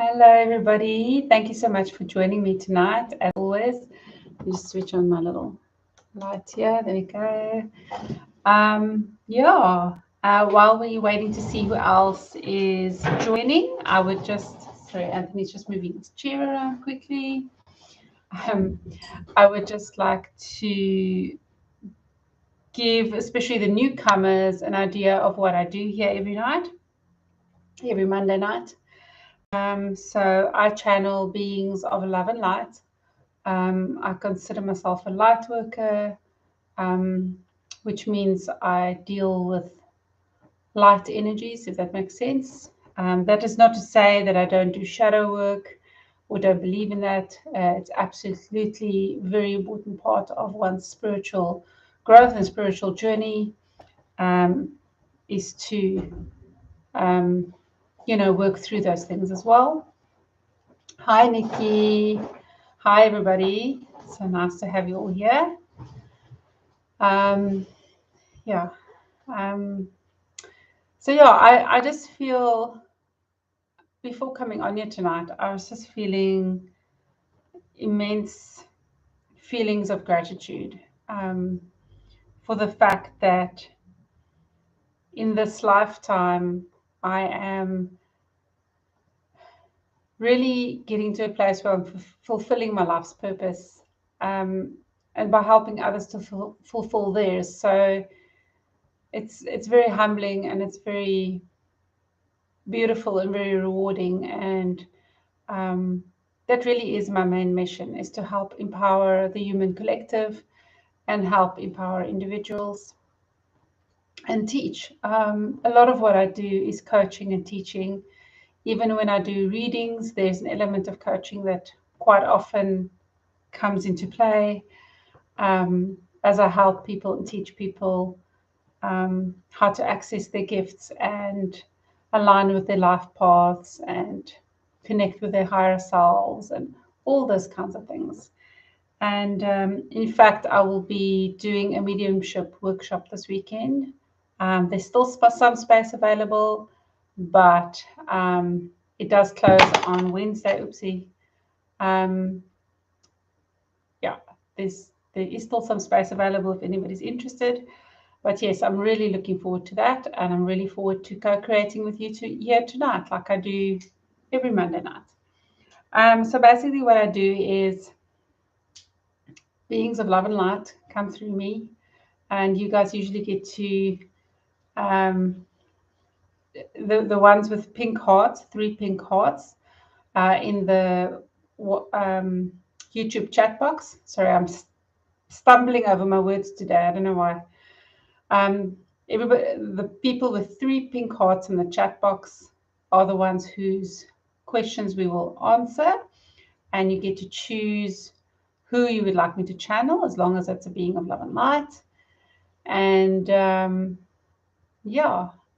Hello, everybody. Thank you so much for joining me tonight. As always, let me just switch on my little light here. There we go. While we're waiting to see who else is joining, I would sorry, Anthony's just moving his chair around quickly. I would just like to give, especially the newcomers, an idea of what I do here every Monday night. So I channel beings of love and light. I consider myself a light worker, which means I deal with light energies, if that makes sense. That is not to say that I don't do shadow work or don't believe in that. It's absolutely a very important part of one's spiritual growth and spiritual journey, is to, work through those things as well. Hi, Nikki. Hi, everybody. So nice to have you all here. I just feel, before coming on here tonight, I was just feeling immense feelings of gratitude for the fact that in this lifetime, I am really getting to a place where I'm fulfilling my life's purpose, and by helping others to fulfill theirs. So it's very humbling, and it's very beautiful and very rewarding, and that really is my main mission, is to help empower the human collective and help empower individuals and teach. A lot of what I do is coaching and teaching. Even when I do readings, there's an element of coaching that quite often comes into play, as I help people and teach people how to access their gifts and align with their life paths and connect with their higher selves and all those kinds of things. And in fact, I will be doing a mediumship workshop this weekend. There's still some space available, but it does close on Wednesday. Oopsie. There is still some space available if anybody's interested. But yes, I'm really looking forward to that, and I'm really forward to co-creating with you here tonight, like I do every Monday night. So basically what I do is beings of love and light come through me, and you guys usually get to the ones with pink hearts, 3 pink hearts, in the YouTube chat box. Sorry, I'm stumbling over my words today. I don't know why. The people with 3 pink hearts in the chat box are the ones whose questions we will answer, and you get to choose who you would like me to channel, as long as it's a being of love and light. And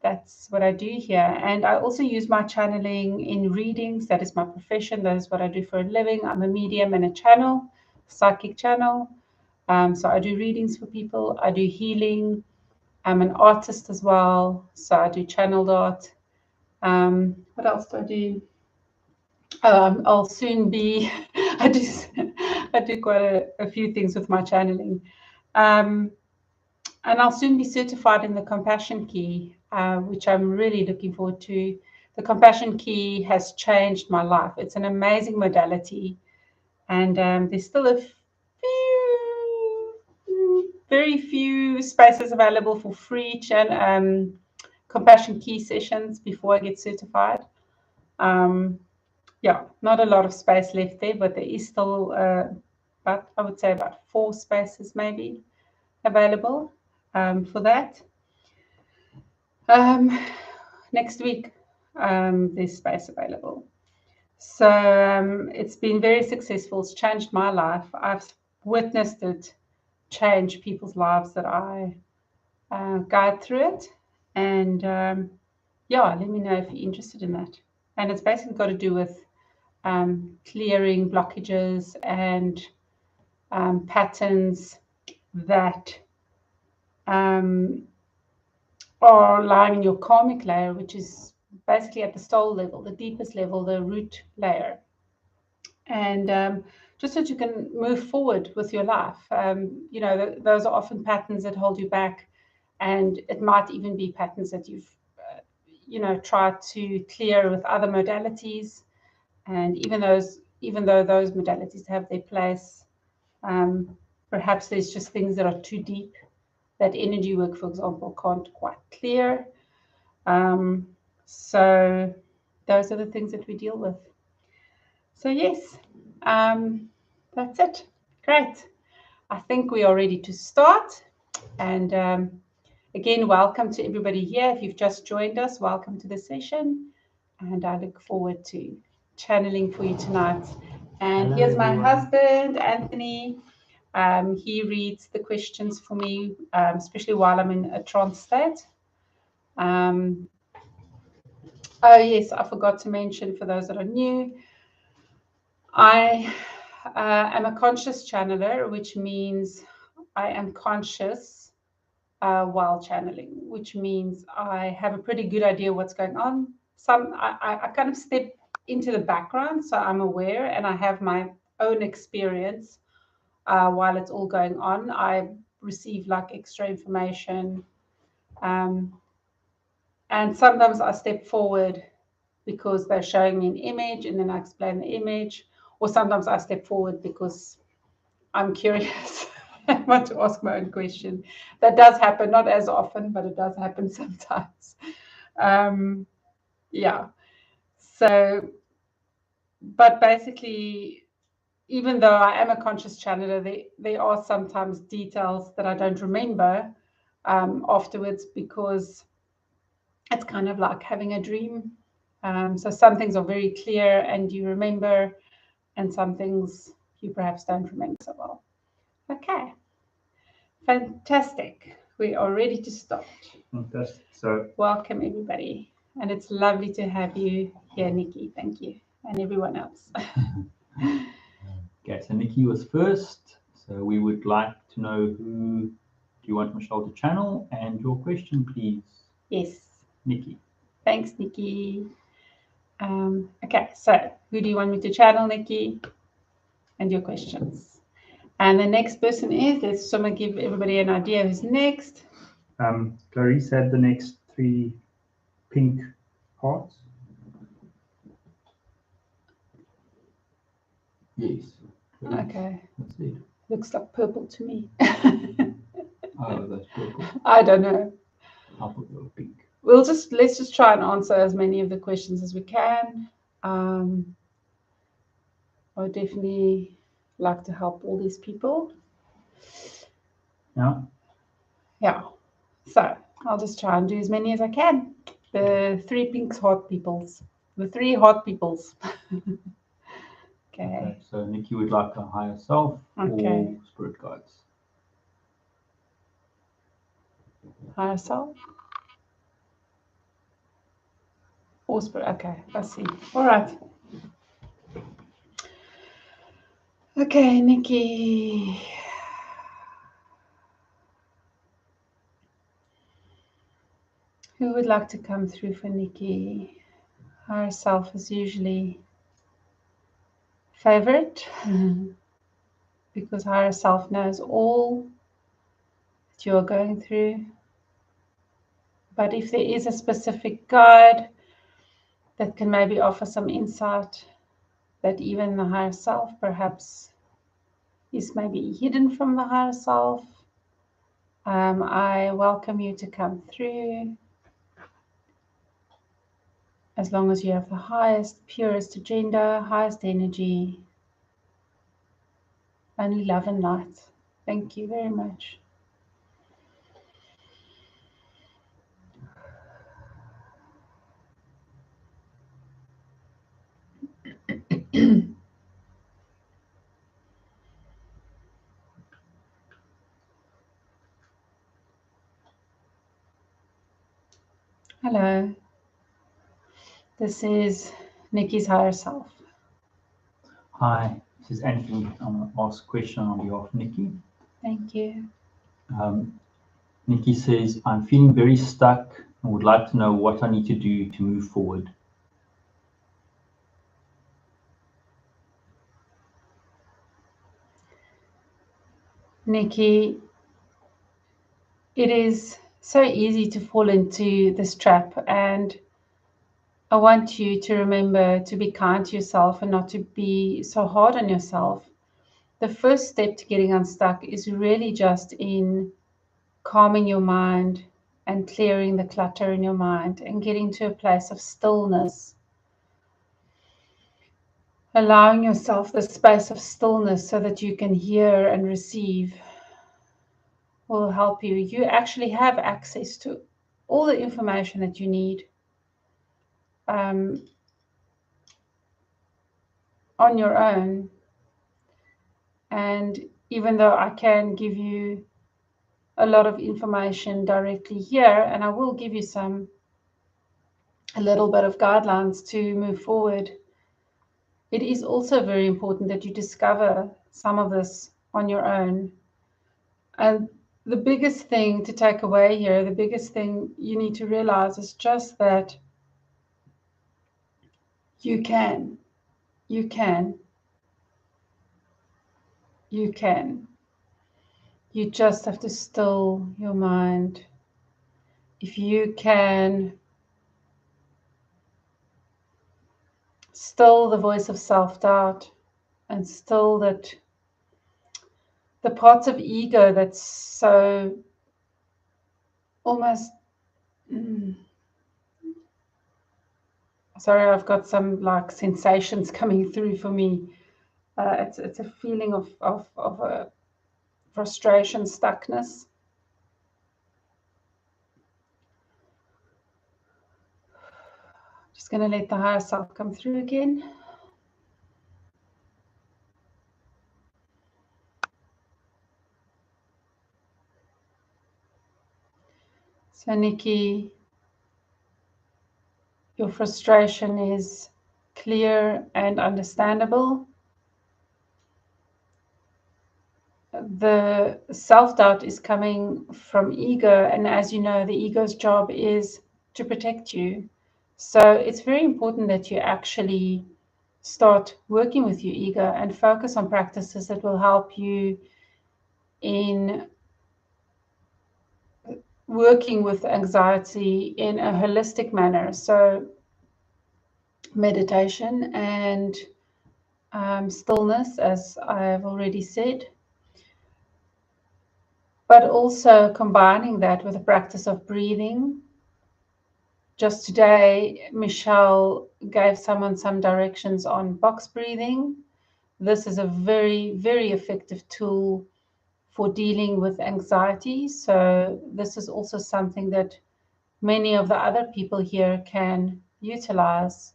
that's what I do here. And I also use my channeling in readings. That is my profession. That is what I do for a living. I'm a medium and a psychic channel. So I do readings for people. I do healing. I'm an artist as well, so I do channeled art. What else do I do? I'll soon be. I do quite a few things with my channeling, and I'll soon be certified in the Compassion Key, which I'm really looking forward to. The Compassion Key has changed my life. It's an amazing modality, and there's still very few spaces available for free Compassion Key sessions before I get certified. Not a lot of space left there, but there is still I would say about 4 spaces maybe available for that. Next week, there's space available. So it's been very successful. It's changed my life. I've witnessed it change people's lives that I guide through it. And let me know if you're interested in that. And it's basically got to do with clearing blockages and patterns that are lying in your karmic layer, which is basically at the soul level, the deepest level, the root layer. And just so that you can move forward with your life. You know, those are often patterns that hold you back, and it might even be patterns that you've, you know, tried to clear with other modalities. And even though those modalities have their place, perhaps there's just things that are too deep that energy work, for example, can't quite clear. So those are the things that we deal with. So yes, that's it. Great. I think we are ready to start. And again, welcome to everybody here. If you've just joined us, welcome to the session. And I look forward to channeling for you tonight. And hello, here's my husband, Anthony. He reads the questions for me, especially while I'm in a trance state. Oh, yes, I forgot to mention for those that are new, I am a conscious channeler, which means I am conscious while channeling, which means I have a pretty good idea what's going on. I kind of step into the background, so I'm aware and I have my own experience while it's all going on. I receive like extra information, and sometimes I step forward because they're showing me an image and then I explain the image, or sometimes I step forward because I'm curious. I want to ask my own question. That does happen, not as often, but it does happen sometimes. Yeah. So, but basically, even though I am a conscious channeler, there are sometimes details that I don't remember afterwards, because it's kind of like having a dream. So some things are very clear and you remember, and some things you perhaps don't remember so well. Okay. Fantastic. We are ready to start. Fantastic. So welcome everybody. And it's lovely to have you here, Nikki. Thank you. And everyone else. Okay, so Nikki was first. So we would like to know who do you want Michelle to channel, and your question, please. Yes. Nikki. Thanks, Nikki. Okay, so who do you want me to channel, Nikki? And your questions. And the next person is, let's someone give everybody an idea who's next. Clarice had the next 3 pink hearts. Yes. Clarice. Okay. That's it. Looks like purple to me. Oh, that's purple. I don't know. I'll put a little pink. Let's just try and answer as many of the questions as we can. I would definitely like to help all these people. Yeah. Yeah. So I'll just try and do as many as I can. The 3 pink heart peoples. The 3 heart peoples. Okay. So Nikki would like a higher self or spirit guides. Higher self. Or spirit. Okay, I see. All right. Okay, Nikki. Who would like to come through for Nikki? Higher self is usually favorite because higher self knows all that you are going through. But if there is a specific guide that can maybe offer some insight that even the higher self perhaps is maybe hidden from the higher self, I welcome you to come through. As long as you have the highest, purest agenda, highest energy, only love and light. Thank you very much. Hello. This is Nikki's higher self. Hi, this is Anthony. I'm going to ask a question on behalf of Nikki. Thank you. Nikki says, I'm feeling very stuck I would like to know what I need to do to move forward. Nikki, it is so easy to fall into this trap, and I want you to remember to be kind to yourself and not to be so hard on yourself. The first step to getting unstuck is really just in calming your mind and clearing the clutter in your mind and getting to a place of stillness. Allowing yourself the space of stillness so that you can hear and receive will help you. You actually have access to all the information that you need on your own. And even though I can give you a lot of information directly here, and I will give you a little bit of guidelines to move forward, it is also very important that you discover some of this on your own. And the biggest thing to take away here, the biggest thing you need to realize is just that you can. You just have to still your mind. If you can still the voice of self-doubt and still that the parts of ego that's so almost sorry, I've got some like sensations coming through for me. It's a feeling of a frustration, stuckness. Just going to let the higher self come through again. So Nikki, your frustration is clear and understandable. The self-doubt is coming from ego, and as you know, the ego's job is to protect you. So it's very important that you actually start working with your ego and focus on practices that will help you in working with anxiety in a holistic manner. So meditation and stillness, as I've already said, but also combining that with a practice of breathing. Just today, Michelle gave someone some directions on box breathing. This is a very, very effective tool for dealing with anxiety. So this is also something that many of the other people here can utilize.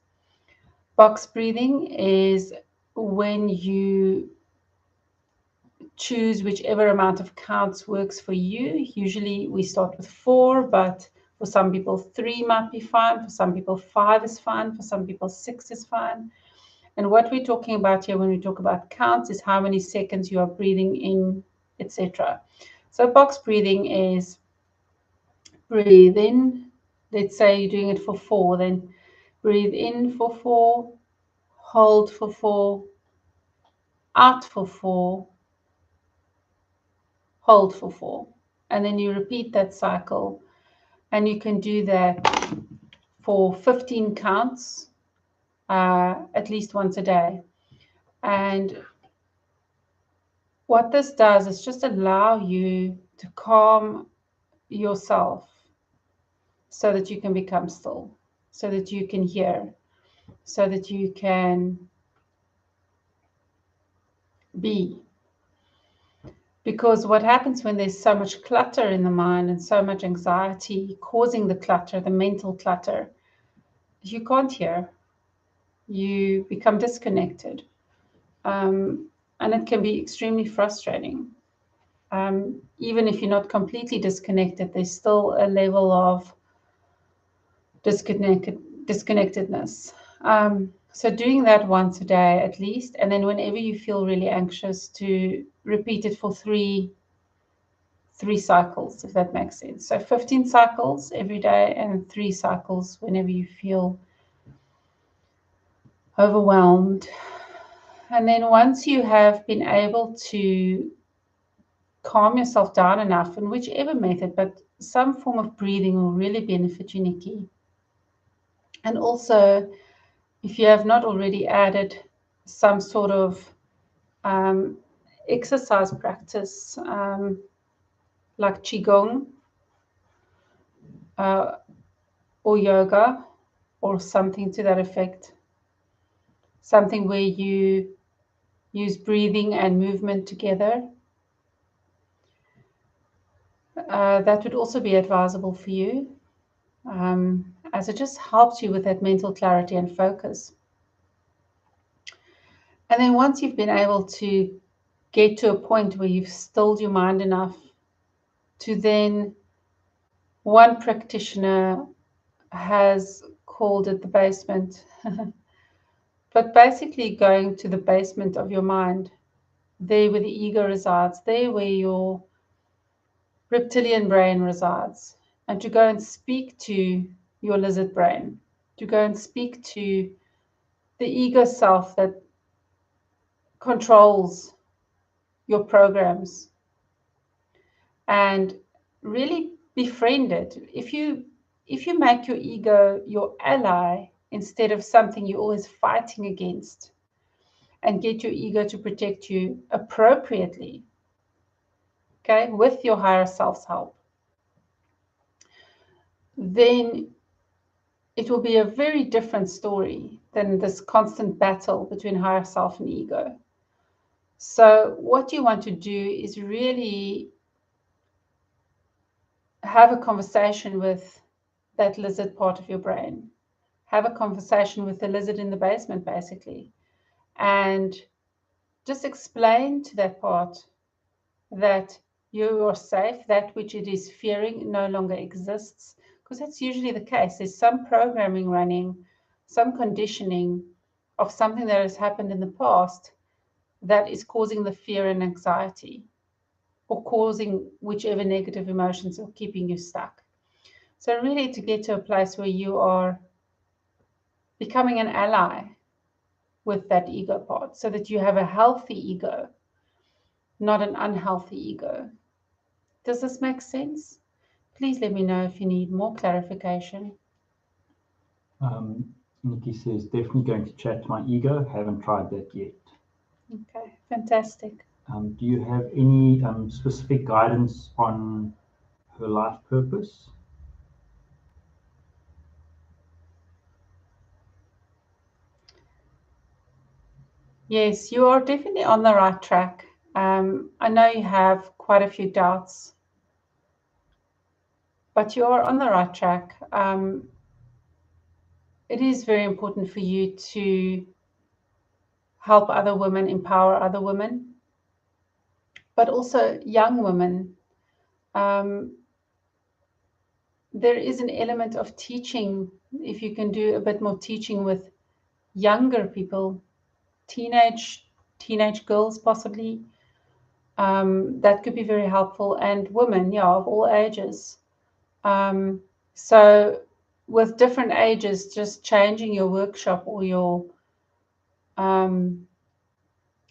Box breathing is when you choose whichever amount of counts works for you. Usually we start with 4, but for some people 3 might be fine. For some people 5 is fine. For some people 6 is fine. And what we're talking about here when we talk about counts is how many seconds you are breathing in, etc. So box breathing is breathe in. Let's say you're doing it for 4, then breathe in for 4, hold for 4, out for 4, hold for 4. And then you repeat that cycle. And you can do that for 15 counts, at least once a day. And what this does is just allow you to calm yourself so that you can become still, so that you can hear, so that you can be. Because what happens when there's so much clutter in the mind and so much anxiety causing the clutter, the mental clutter, you can't hear. You become disconnected. And it can be extremely frustrating. Even if you're not completely disconnected, there's still a level of disconnectedness. So doing that once a day at least, and then whenever you feel really anxious, to repeat it for three 3 cycles, if that makes sense. So 15 cycles every day and 3 cycles whenever you feel overwhelmed. And then once you have been able to calm yourself down enough in whichever method, but some form of breathing will really benefit you, Nikki. And also, if you have not already added some sort of exercise practice, like Qigong or yoga or something to that effect, something where you use breathing and movement together, that would also be advisable for you, as it just helps you with that mental clarity and focus. And then once you've been able to get to a point where you've stilled your mind enough to then, one practitioner has called it the basement, but basically going to the basement of your mind, there where the ego resides, there where your reptilian brain resides, and to go and speak to your lizard brain, to go and speak to the ego self that controls your programs, and really befriend it. If you make your ego your ally instead of something you're always fighting against, and get your ego to protect you appropriately, okay, with your higher self's help, then it will be a very different story than this constant battle between higher self and ego. So what you want to do is really have a conversation with that lizard part of your brain. Have a conversation with the lizard in the basement, basically. And just explain to that part that you are safe, that which it is fearing no longer exists. Because that's usually the case. There's some programming running, some conditioning of something that has happened in the past that is causing the fear and anxiety, or causing whichever negative emotions are keeping you stuck. So really, to get to a place where you are becoming an ally with that ego part, so that you have a healthy ego, not an unhealthy ego. Does this make sense? Please let me know if you need more clarification. Nikki says, definitely going to chat to my ego. Haven't tried that yet. Okay, fantastic. Do you have any specific guidance on her life purpose? Yes, you are definitely on the right track. I know you have quite a few doubts, but you are on the right track. It is very important for you to help other women, empower other women, but also young women. There is an element of teaching, if you can do a bit more teaching with younger people, teenage girls possibly, that could be very helpful, and women, yeah, of all ages. So with different ages, just changing your workshop or your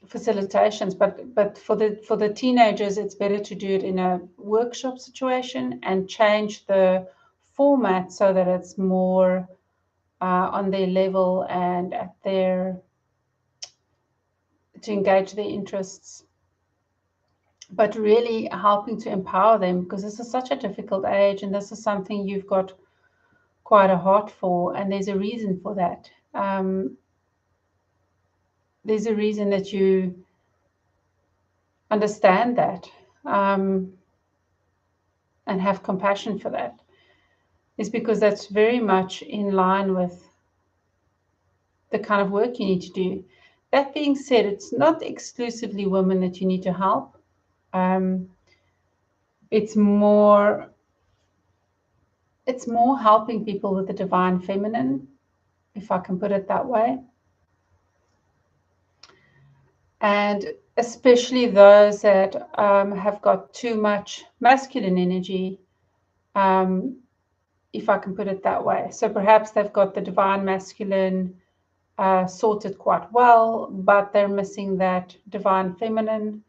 facilitations, but for the teenagers, it's better to do it in a workshop situation and change the format so that it's more on their level and at their, to engage their interests, but really helping to empower them, because this is such a difficult age, and this is something you've got quite a heart for, and there's a reason for that. There's a reason that you understand that, and have compassion for that, is because that's very much in line with the kind of work you need to do. That being said, it's not exclusively women that you need to help. It's more helping people with the divine feminine, if I can put it that way. And especially those that have got too much masculine energy, if I can put it that way. So perhaps they've got the divine masculine sorted quite well, but they're missing that divine feminine.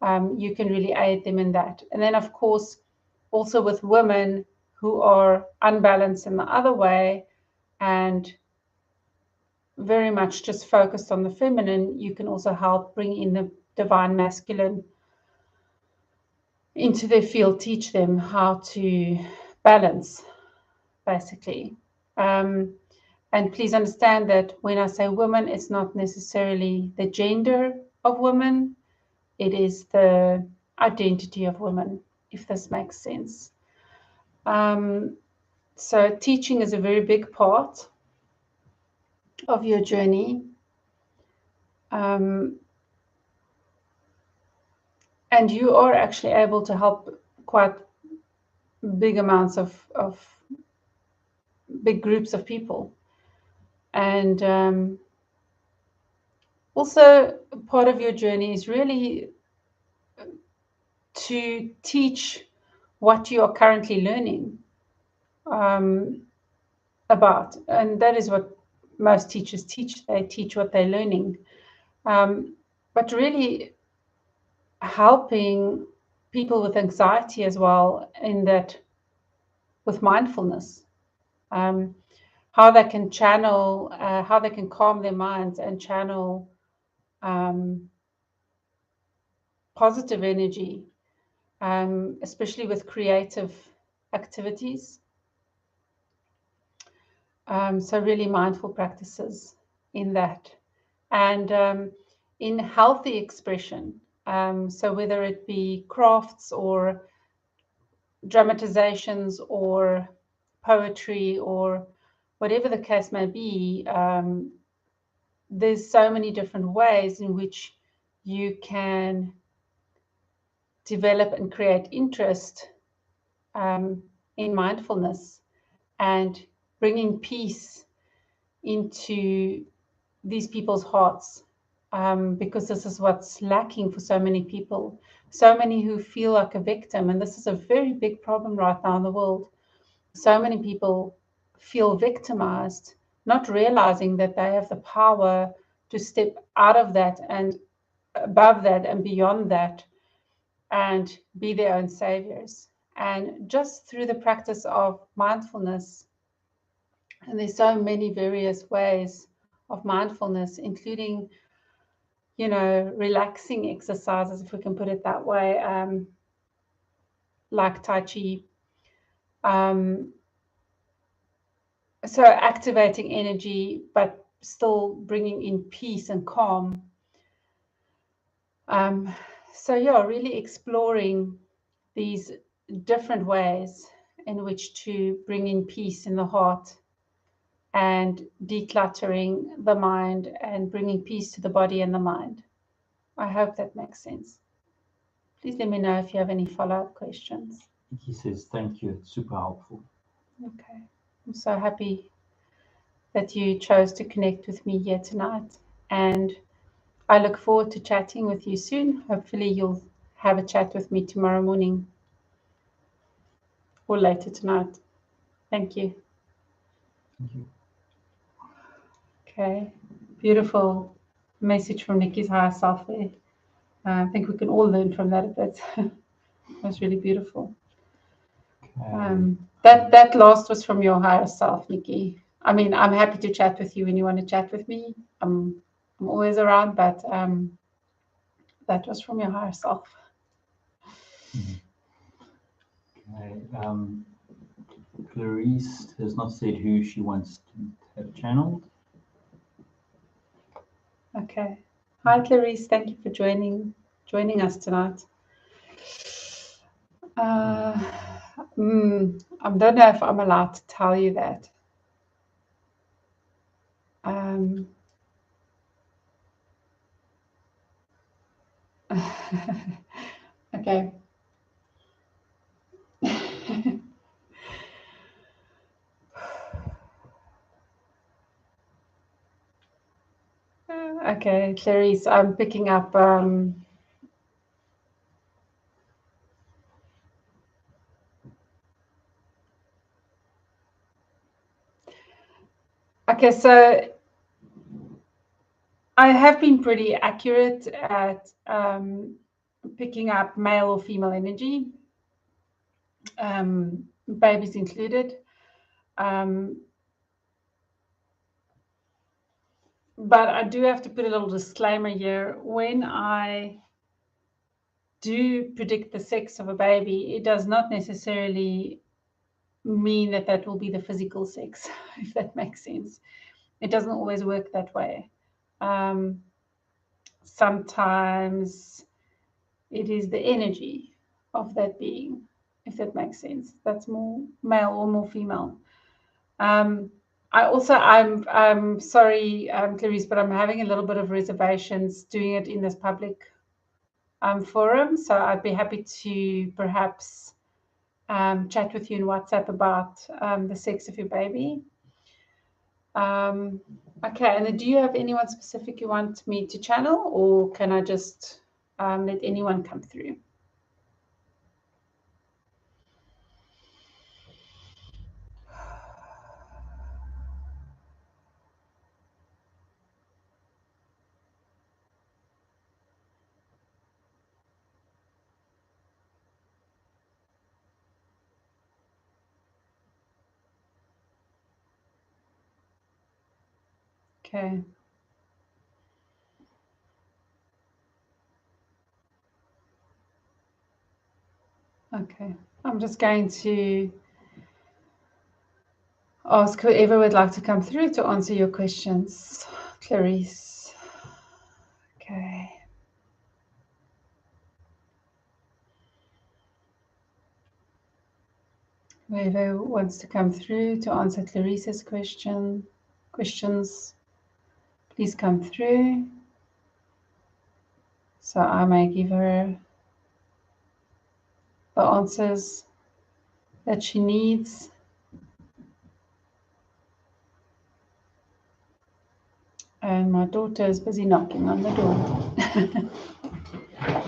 You can really aid them in that. And then, of course, also with women who are unbalanced in the other way and very much just focused on the feminine, you can also help bring in the divine masculine into their field, teach them how to balance, basically. And please understand that when I say women, it's not necessarily the gender of women, it is the identity of women, if this makes sense. So teaching is a very big part of your journey. And you are actually able to help quite big amounts of big groups of people. And also part of your journey is really to teach what you are currently learning about. And that is what most teachers teach. They teach what they're learning. But really helping people with anxiety as well, in that with mindfulness, how they can channel, how they can calm their minds and channel positive energy, especially with creative activities. So really mindful practices in that. And in healthy expression, so whether it be crafts or dramatizations or poetry or whatever the case may be, there's so many different ways in which you can develop and create interest in mindfulness and bringing peace into these people's hearts, because this is what's lacking for so many people, so many who feel like a victim. And this is a very big problem right now in the world. So many people feel victimized, not realizing that they have the power to step out of that and above that and beyond that and be their own saviors. And just through the practice of mindfulness, and there's so many various ways of mindfulness, including, relaxing exercises, if we can put it that way, like Tai Chi. So activating energy, but still bringing in peace and calm. So yeah, really exploring these different ways in which to bring in peace in the heart and decluttering the mind and bringing peace to the body and the mind. I hope that makes sense. Please let me know if you have any follow-up questions. He says, thank you. It's super helpful. Okay. I'm so happy that you chose to connect with me here tonight. And I look forward to chatting with you soon. Hopefully you'll have a chat with me tomorrow morning or later tonight. Thank you. Thank you. Okay. Beautiful message from Nikki's higher self there. I think we can all learn from that a bit. It was really beautiful. Okay. That last was from your higher self, Nikki. I mean, I'm happy to chat with you when you want to chat with me. I'm always around, but that was from your higher self. Okay. Clarice has not said who she wants to have channeled. Okay. Hi, Clarice. Thank you for joining us tonight. I don't know if I'm allowed to tell you that. Okay. Okay, Clarice, I'm picking up Okay, so I have been pretty accurate at picking up male or female energy, babies included. But I do have to put a little disclaimer here. When I do predict the sex of a baby, it does not necessarily mean that that will be the physical sex, if that makes sense. It doesn't always work that way. Sometimes it is the energy of that being, if that makes sense. That's more male or more female. I'm sorry, Clarice, but I'm having a little bit of reservations doing it in this public forum. So I'd be happy to perhaps chat with you in WhatsApp about the sex of your baby. Okay, and do you have anyone specific you want me to channel, or can I just let anyone come through? Okay. Okay. I'm just going to ask whoever would like to come through to answer your questions. Clarice. Okay. Whoever wants to come through to answer Clarice's questions, please come through so I may give her the answers that she needs. And my daughter is busy knocking on the door.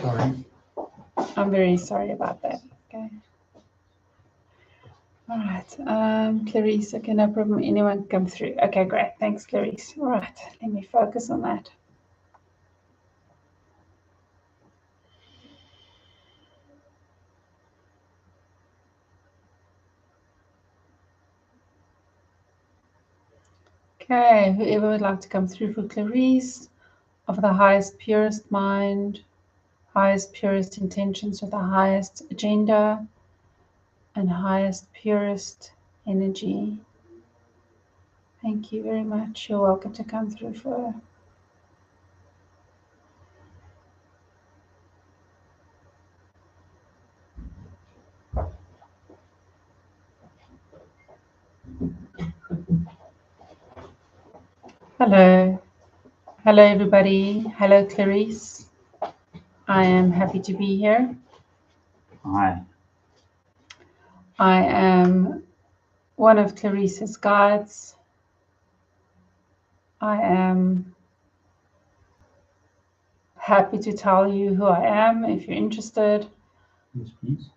Sorry. I'm very sorry about that. Okay. All right. Clarice, okay, no problem. Anyone come through? Okay, great. Thanks, Clarice. All right. Let me focus on that. Okay, whoever would like to come through for Clarice, of the highest, purest mind, highest, purest intentions with the highest agenda and highest, purest energy. Thank you very much. You're welcome to come through for her. Hello. Hello, everybody. Hello, Clarice. I am happy to be here. Hi. I am one of Clarice's guides. I am happy to tell you who I am if you're interested. Yes, please.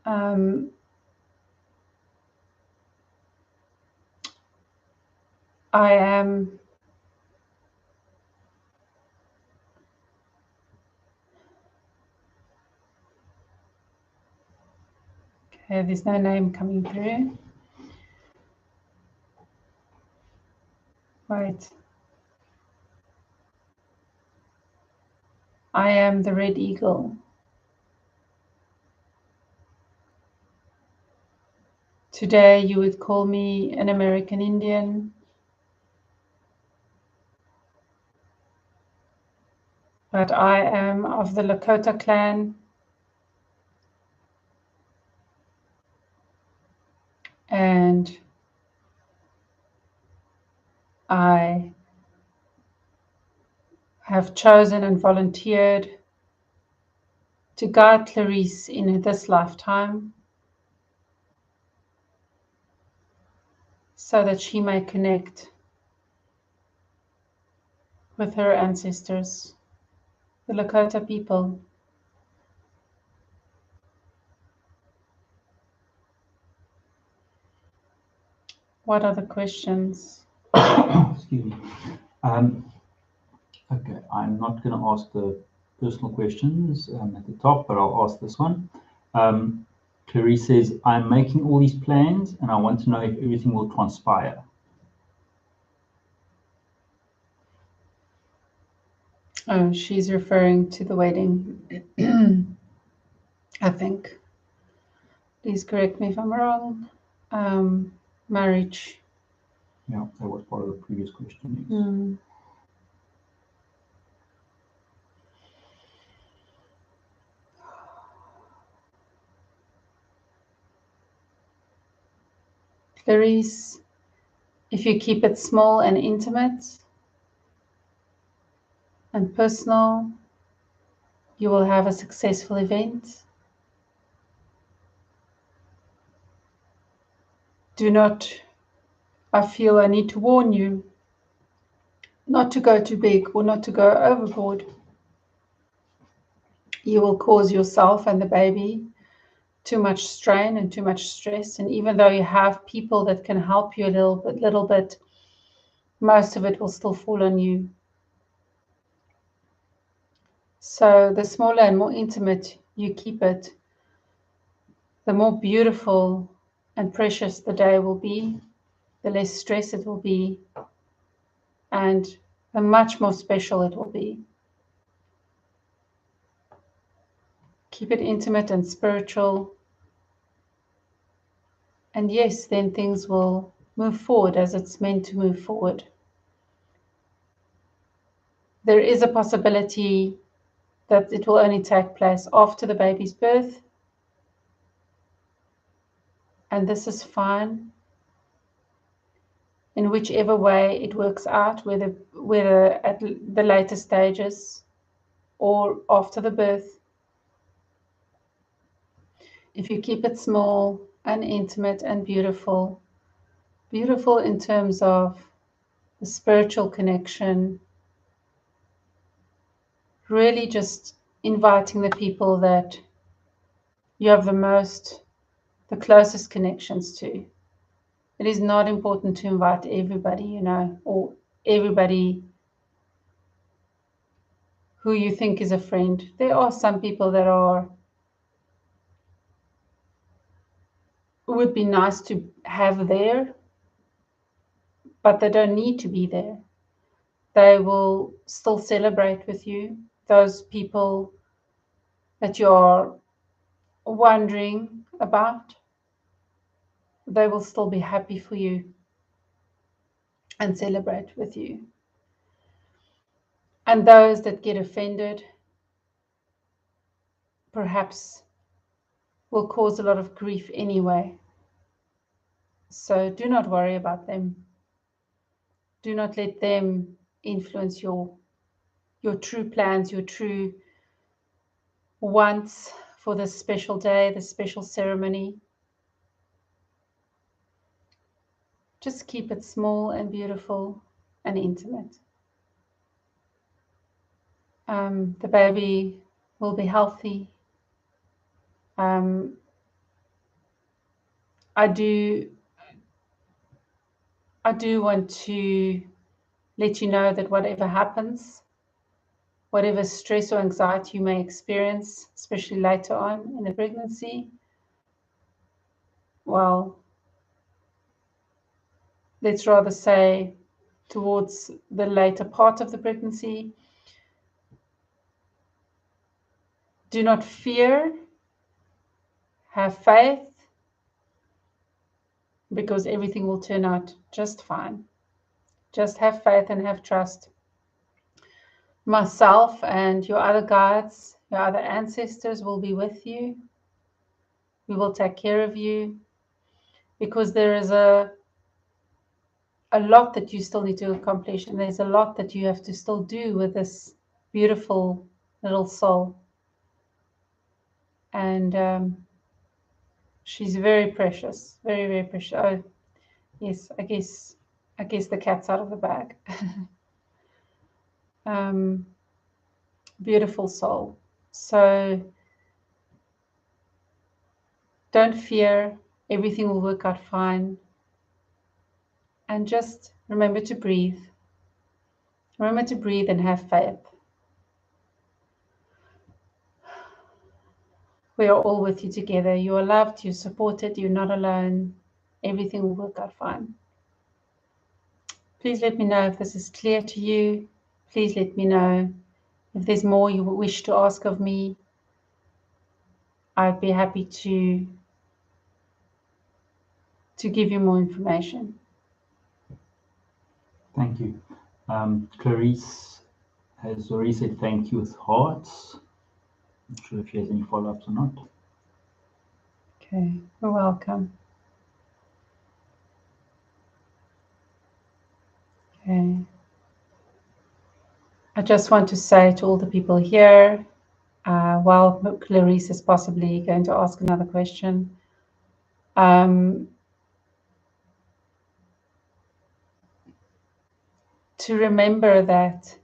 I am okay, there's no name coming through. Right. I am the Red Eagle. Today you would call me an American Indian, but I am of the Lakota clan, and I have chosen and volunteered to guide Clarice in this lifetime so that she may connect with her ancestors, the Lakota people. What are the questions? Excuse you. Okay, I'm not going to ask the personal questions at the top, but I'll ask this one. Clarice says, I'm making all these plans and I want to know if everything will transpire. Oh, she's referring to the wedding, I think. Please correct me if I'm wrong. Marriage. Yeah, that was part of the previous question. Yes. Mm. Clarice, if you keep it small and intimate and personal, you will have a successful event. Do not, I feel I need to warn you, not to go too big or not to go overboard. You will cause yourself and the baby too much strain and too much stress. And even though you have people that can help you a little bit, most of it will still fall on you. So the smaller and more intimate you keep it, the more beautiful and precious the day will be, the less stress it will be, and the much more special it will be. Keep it intimate and spiritual. And yes, then things will move forward as it's meant to move forward. There is a possibility that it will only take place after the baby's birth. And this is fine. In whichever way it works out, whether at the later stages or after the birth. If you keep it small and intimate and beautiful, beautiful in terms of the spiritual connection, really just inviting the people that you have the closest connections to. It is not important to invite everybody, or everybody who you think is a friend. There are some people that would be nice to have there, but they don't need to be there. They will still celebrate with you. Those people that you're wondering about, they will still be happy for you and celebrate with you. And those that get offended perhaps will cause a lot of grief anyway. So do not worry about them. Do not let them influence your true plans, your true wants for this special day, this special ceremony. Just keep it small and beautiful and intimate. The baby will be healthy. I do want to let you know that whatever happens, whatever stress or anxiety you may experience, especially later on in the pregnancy, well, let's rather say towards the later part of the pregnancy, do not fear, have faith, because everything will turn out just fine. Just have faith and have trust. Myself and your other guides, your other ancestors will be with you. We will take care of you, because there is a lot that you still need to accomplish, and there's a lot that you have to still do with this beautiful little soul. And she's very precious, very, very precious. Oh, yes, I guess the cat's out of the bag. Beautiful soul. So don't fear, everything will work out fine. And just remember to breathe. Remember to breathe and have faith. We are all with you together. You are loved, you're supported, you're not alone. Everything will work out fine. Please let me know if this is clear to you. Please let me know if there's more you wish to ask of me. I'd be happy to give you more information. Thank you. Clarice has already said thank you with hearts. Not sure if she has any follow-ups or not. Okay, you're welcome. Okay. I just want to say to all the people here, while Clarice is possibly going to ask another question, to remember that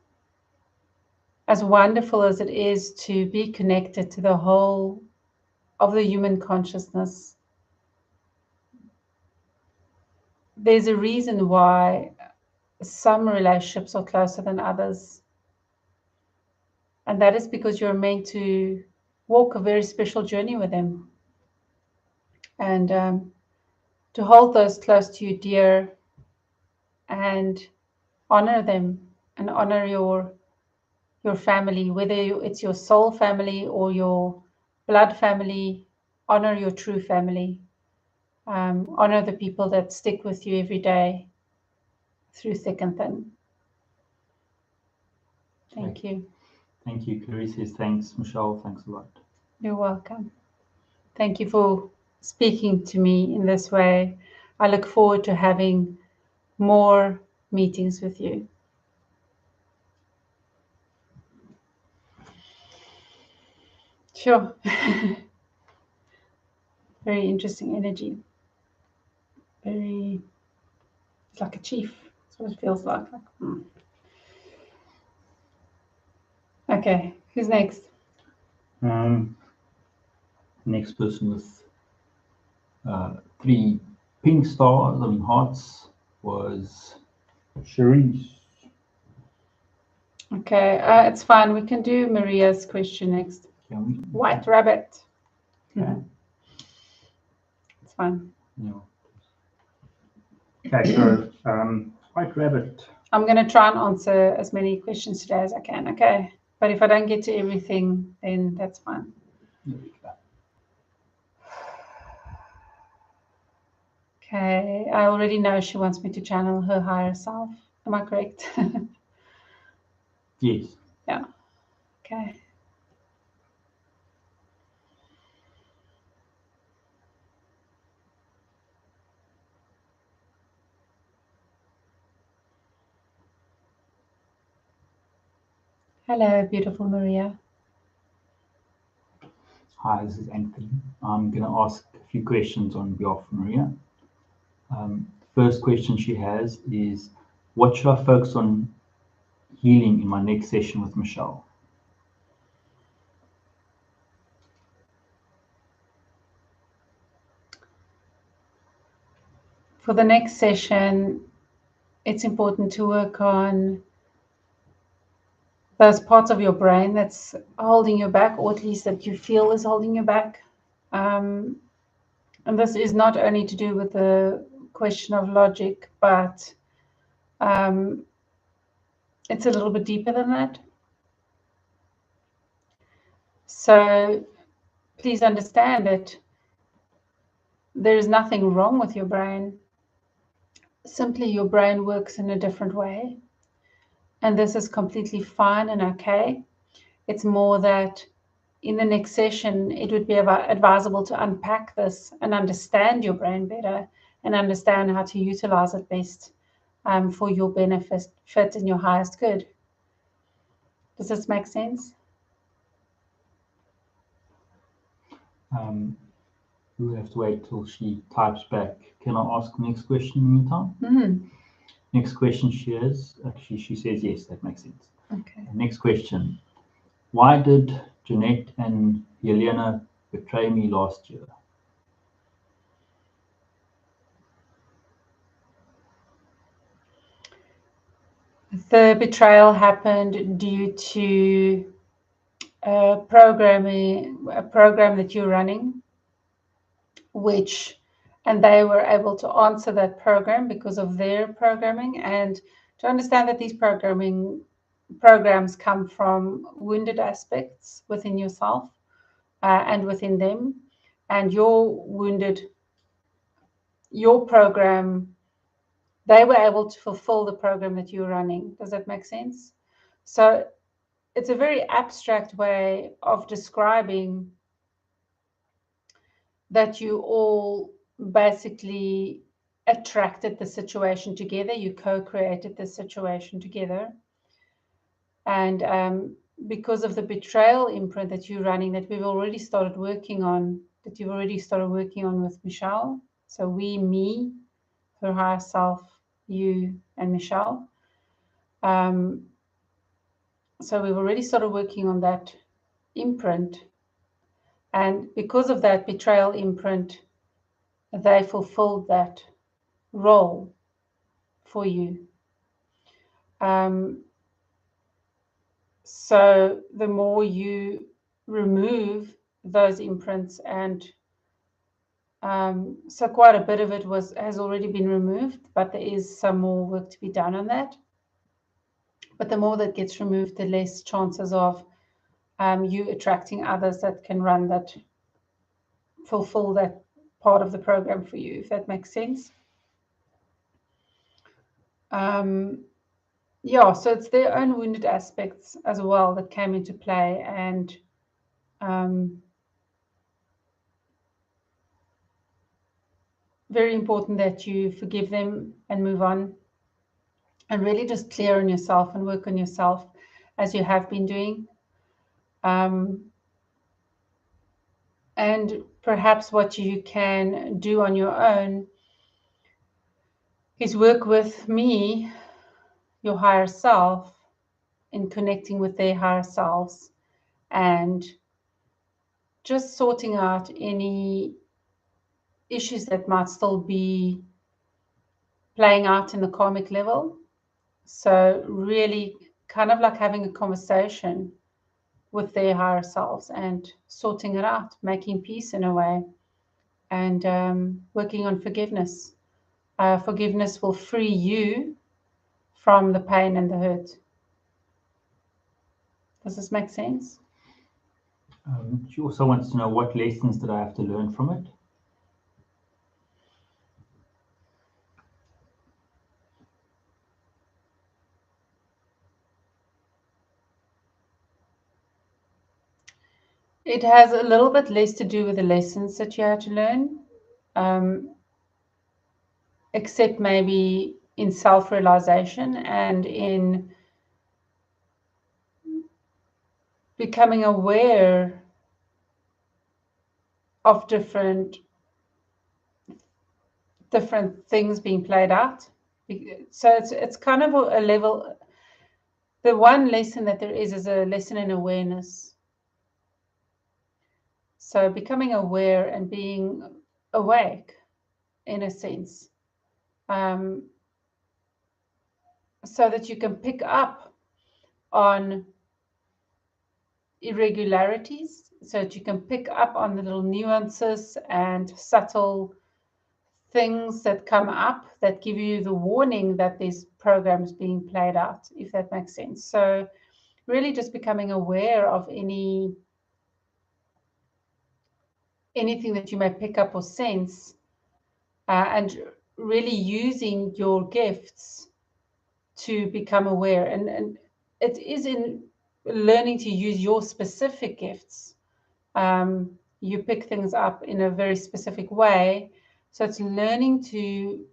as wonderful as it is to be connected to the whole of the human consciousness, there's a reason why some relationships are closer than others. And that is because you're meant to walk a very special journey with them. And to hold those close to you dear and honor them and honor your family, whether it's your soul family or your blood family. Honor your true family. Honor the people that stick with you every day through thick and thin. Thank you. Thank you. Clarice says thanks. Michelle, thanks a lot. You're welcome. Thank you for speaking to me in this way. I look forward to having more meetings with you. Sure. Very interesting energy. It's like a chief. That's what it feels like. Okay, who's next? Next person with 3 pink stars, hearts, was Cherise. Okay, it's fine. We can do Maria's question next. Can we? White rabbit. Okay. It's fine. Yeah. Okay, so white rabbit. I'm going to try and answer as many questions today as I can, okay? But if I don't get to everything, then that's fine. There we go. Okay, I already know she wants me to channel her higher self. Am I correct? Yes. Yeah. Okay. Hello, beautiful Maria. Hi, this is Anthony. I'm going to ask a few questions on behalf of Maria. First question she has is, what should I focus on healing in my next session with Michelle? For the next session, it's important to work on those parts of your brain that's holding you back, or at least that you feel is holding you back. And this is not only to do with the question of logic, but it's a little bit deeper than that. So please understand that there is nothing wrong with your brain. Simply your brain works in a different way. And this is completely fine and okay. It's more that in the next session, it would be advisable to unpack this and understand your brain better and understand how to utilize it best for your benefit, fit, and your highest good. Does this make sense? We'll have to wait till she types back. Can I ask the next question in the meantime? Mm-hmm. Next question she has, actually she says yes, that makes sense. Okay. Next question. Why did Jeanette and Yelena betray me last year? The betrayal happened due to a program that you're running, and they were able to answer that program because of their programming, and to understand that these programs come from wounded aspects within yourself and within them, and your program, they were able to fulfill the program that you're running. Does that make sense? So it's a very abstract way of describing that you all basically attracted the situation together, you co-created the situation together. And because of the betrayal imprint that you're running, that you've already started working on with Michelle. So me, her higher self, you, and Michelle. So we've already started working on that imprint. And because of that betrayal imprint, they fulfilled that role for you. So the more you remove those imprints, and so quite a bit of it has already been removed, but there is some more work to be done on that. But the more that gets removed, the less chances of you attracting others that can fulfill that part of the program for you, if that makes sense. Yeah, so it's their own wounded aspects as well that came into play, and very important that you forgive them and move on, and really just clear on yourself and work on yourself as you have been doing. And perhaps what you can do on your own is work with me, your higher self, in connecting with their higher selves, and just sorting out any issues that might still be playing out in the karmic level. So really kind of like having a conversation with their higher selves and sorting it out, making peace in a way, and working on forgiveness. Forgiveness will free you from the pain and the hurt. Does this make sense? She also wants to know, what lessons did I have to learn from it? It has a little bit less to do with the lessons that you had to learn, except maybe in self-realization and in becoming aware of different things being played out. So it's kind of a level. The one lesson that there is a lesson in awareness. So becoming aware and being awake, in a sense, so that you can pick up on irregularities, so that you can pick up on the little nuances and subtle things that come up that give you the warning that there's programs being played out, if that makes sense. So really just becoming aware of anything that you may pick up or sense, and really using your gifts to become aware. And it is in learning to use your specific gifts. You pick things up in a very specific way. So it's learning to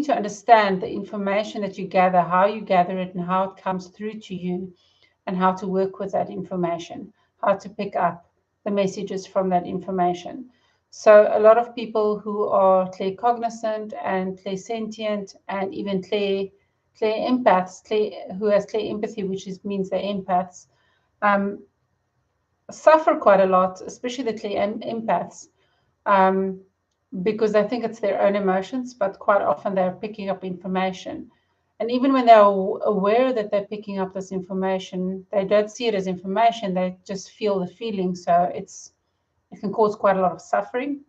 understand the information that you gather, how you gather it, and how it comes through to you, and how to work with that information, how to pick up the messages from that information. So a lot of people who are claircognizant and clairsentient and even clair empaths, who has clair empathy, which means they're empaths, suffer quite a lot, especially the clair empaths, because they think it's their own emotions, but quite often they're picking up information. And even when they're aware that they're picking up this information, they don't see it as information, they just feel the feeling. So it can cause quite a lot of suffering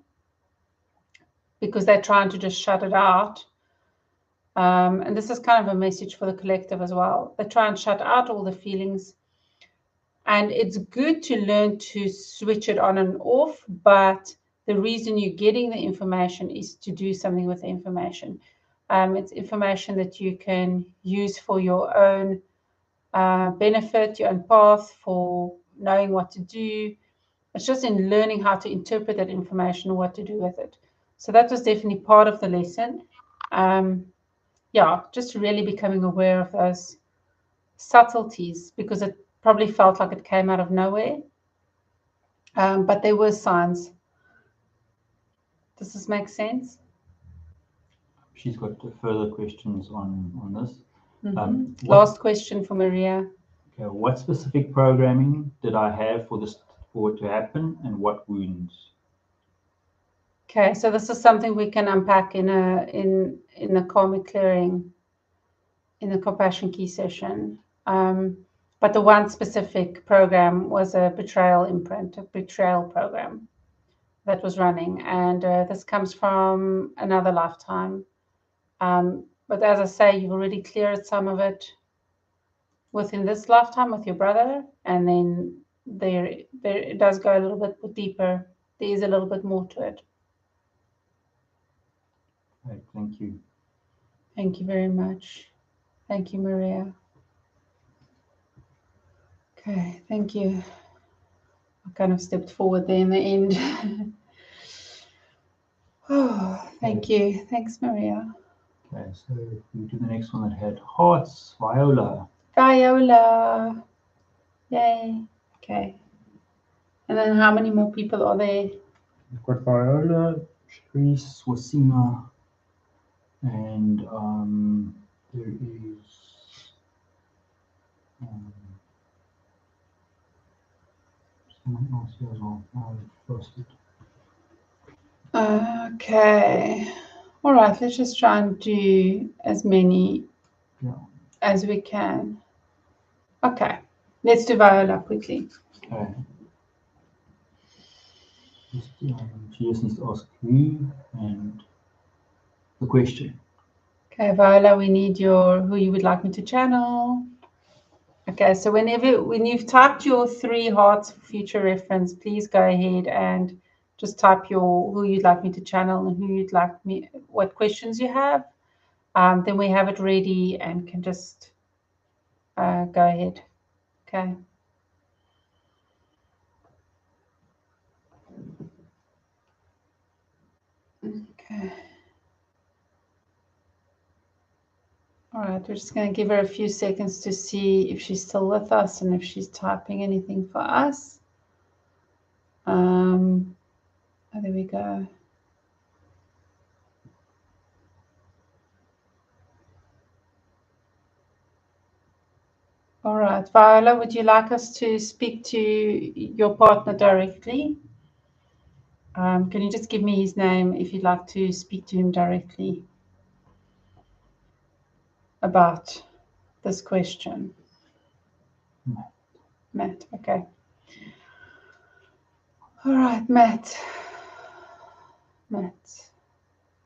because they're trying to just shut it out. And this is kind of a message for the collective as well. They try and shut out all the feelings. And it's good to learn to switch it on and off, but the reason you're getting the information is to do something with the information. It's information that you can use for your own benefit, your own path, for knowing what to do. It's just in learning how to interpret that information, what to do with it. So that was definitely part of the lesson. Yeah, just really becoming aware of those subtleties, because it probably felt like it came out of nowhere. But there were signs. Does this make sense? She's got further questions on this. Last question for Maria. Okay, what specific programming did I have for it to happen, and what wounds? Okay, so this is something we can unpack in the karmic clearing, in the compassion key session. But the one specific program was a betrayal imprint, a betrayal program that was running, and this comes from another lifetime. But as I say, you've already cleared some of it within this lifetime with your brother, and then there it does go a little bit deeper. There is a little bit more to it. Right, thank you. Thank you very much. Thank you, Maria. Okay, thank you. I kind of stepped forward there in the end. Oh, thank you. Thanks, Maria. Okay, so we do the next one that had hearts, Viola. Viola. Yay. Okay. And then how many more people are there? We've got Viola, Sharice, Wasima, and there is someone else here as well. I've lost it. Okay. All right, let's just try and do as many as we can. Okay, let's do Viola quickly. Okay. She just needs to ask who and the question. Okay, Viola, we need who you would like me to channel. Okay, so when you've typed your 3 hearts for future reference, please go ahead and just type who you'd like me to channel and what questions you have. Then we have it ready and can just go ahead. Okay. Okay. All right, we're just going to give her a few seconds to see if she's still with us and if she's typing anything for us. Oh, there we go. All right, Viola, would you like us to speak to your partner directly? Can you just give me his name if you'd like to speak to him directly about this question? Matt, okay. All right, Matt.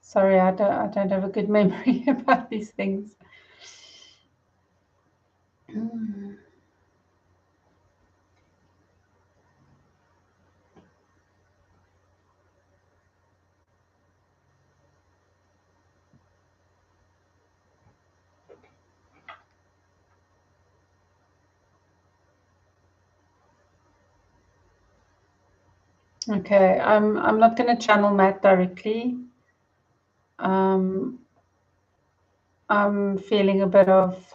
Sorry, I don't have a good memory about these things. Okay, I'm not going to channel Matt directly. I'm feeling a bit of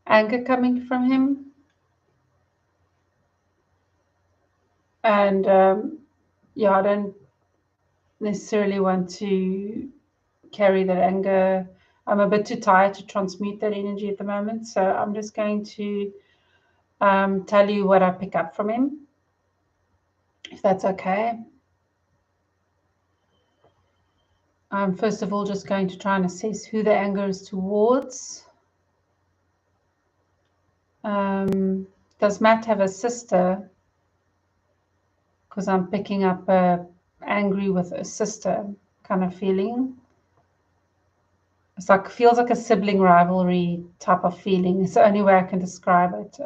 anger coming from him, and yeah, I don't necessarily want to carry that anger. I'm a bit too tired to transmute that energy at the moment, so I'm just going to tell you what I pick up from him, if that's okay. I'm first of all just going to try and assess who the anger is towards. Does Matt have a sister? Because I'm picking up angry with a sister kind of feeling. It's like, feels like a sibling rivalry type of feeling. It's the only way I can describe it.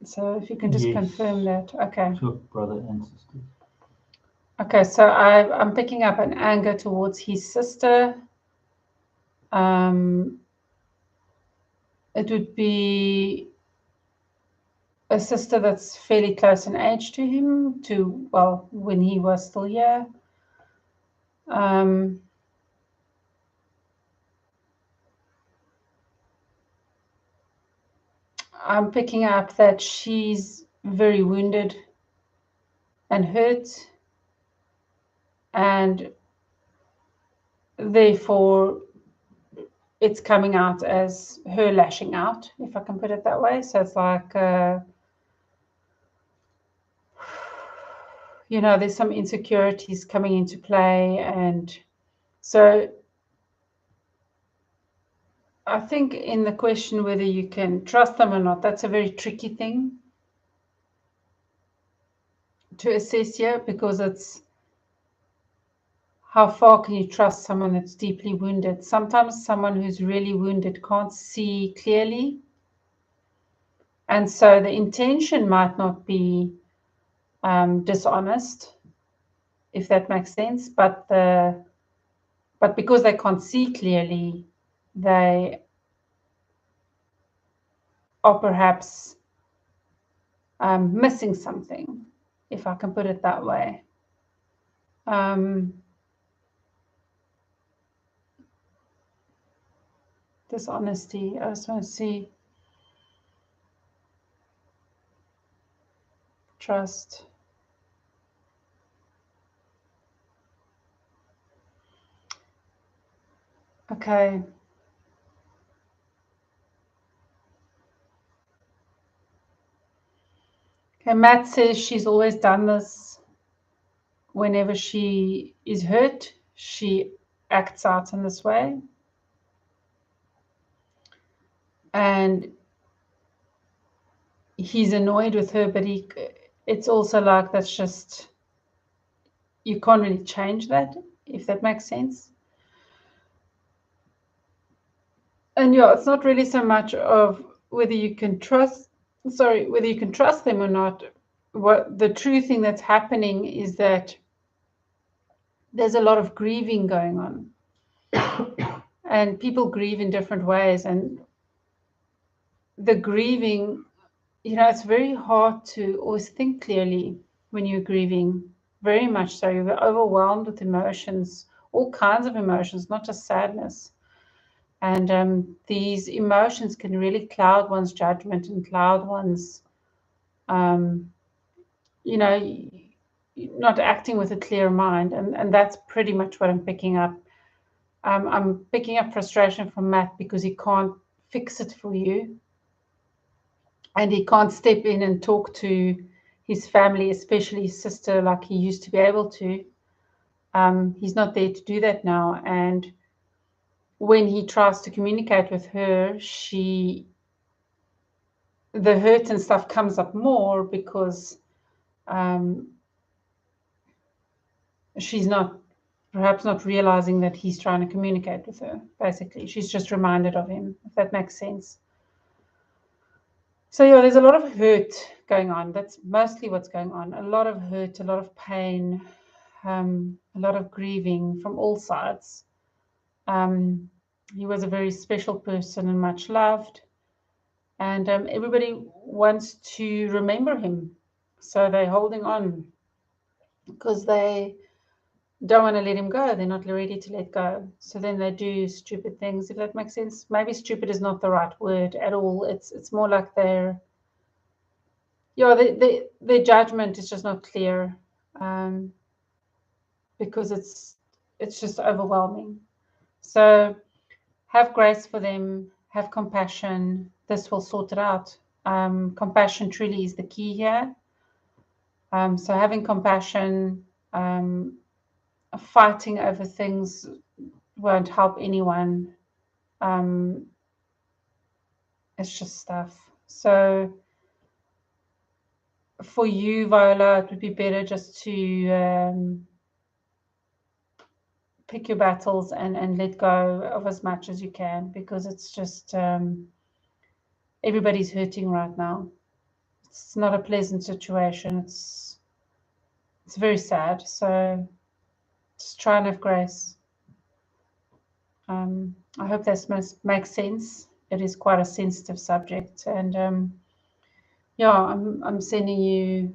So if you can just confirm that. Okay. Sure, brother and sister. Okay, so I'm picking up an anger towards his sister. It would be a sister that's fairly close in age to him, well, when he was still here. I'm picking up that she's very wounded and hurt, and therefore it's coming out as her lashing out, if I can put it that way. So it's like, there's some insecurities coming into play. And so I think in the question whether you can trust them or not, that's a very tricky thing to assess here, because it's how far can you trust someone that's deeply wounded? Sometimes someone who's really wounded can't see clearly. And so the intention might not be dishonest, if that makes sense. But because they can't see clearly, they are perhaps missing something, if I can put it that way. Dishonesty, I just want to see. Trust. Okay. Okay, Matt says she's always done this. Whenever she is hurt, she acts out in this way. And he's annoyed with her, but it's also like, that's just, you can't really change that, if that makes sense. And yeah, it's not really so much of whether you can trust them or not. What the true thing that's happening is that there's a lot of grieving going on. And people grieve in different ways. And the grieving, it's very hard to always think clearly when you're grieving. Very much so. You're overwhelmed with emotions, all kinds of emotions, not just sadness. And these emotions can really cloud one's judgment and cloud one's, not acting with a clear mind. And that's pretty much what I'm picking up. I'm picking up frustration from Matt because he can't fix it for you. And he can't step in and talk to his family, especially his sister, like he used to be able to. He's not there to do that now. And when he tries to communicate with her, the hurt and stuff comes up more because she's perhaps not realizing that he's trying to communicate with her. Basically, she's just reminded of him, if that makes sense. So yeah, there's a lot of hurt going on. That's mostly what's going on. A lot of hurt, a lot of pain, a lot of grieving from all sides. He was a very special person and much loved. And everybody wants to remember him. So they're holding on because they don't want to let him go. They're not ready to let go. So then they do stupid things, if that makes sense. Maybe stupid is not the right word at all. It's more like their judgment is just not clear, because it's just overwhelming. So have grace for them, have compassion, this will sort it out. Compassion truly is the key here. So having compassion, fighting over things won't help anyone. It's just stuff. So for you, Viola, it would be better just to pick your battles and let go of as much as you can, because it's just everybody's hurting right now. It's not a pleasant situation. It's very sad. So just try and have grace. I hope this makes sense. It is quite a sensitive subject, and yeah, I'm sending you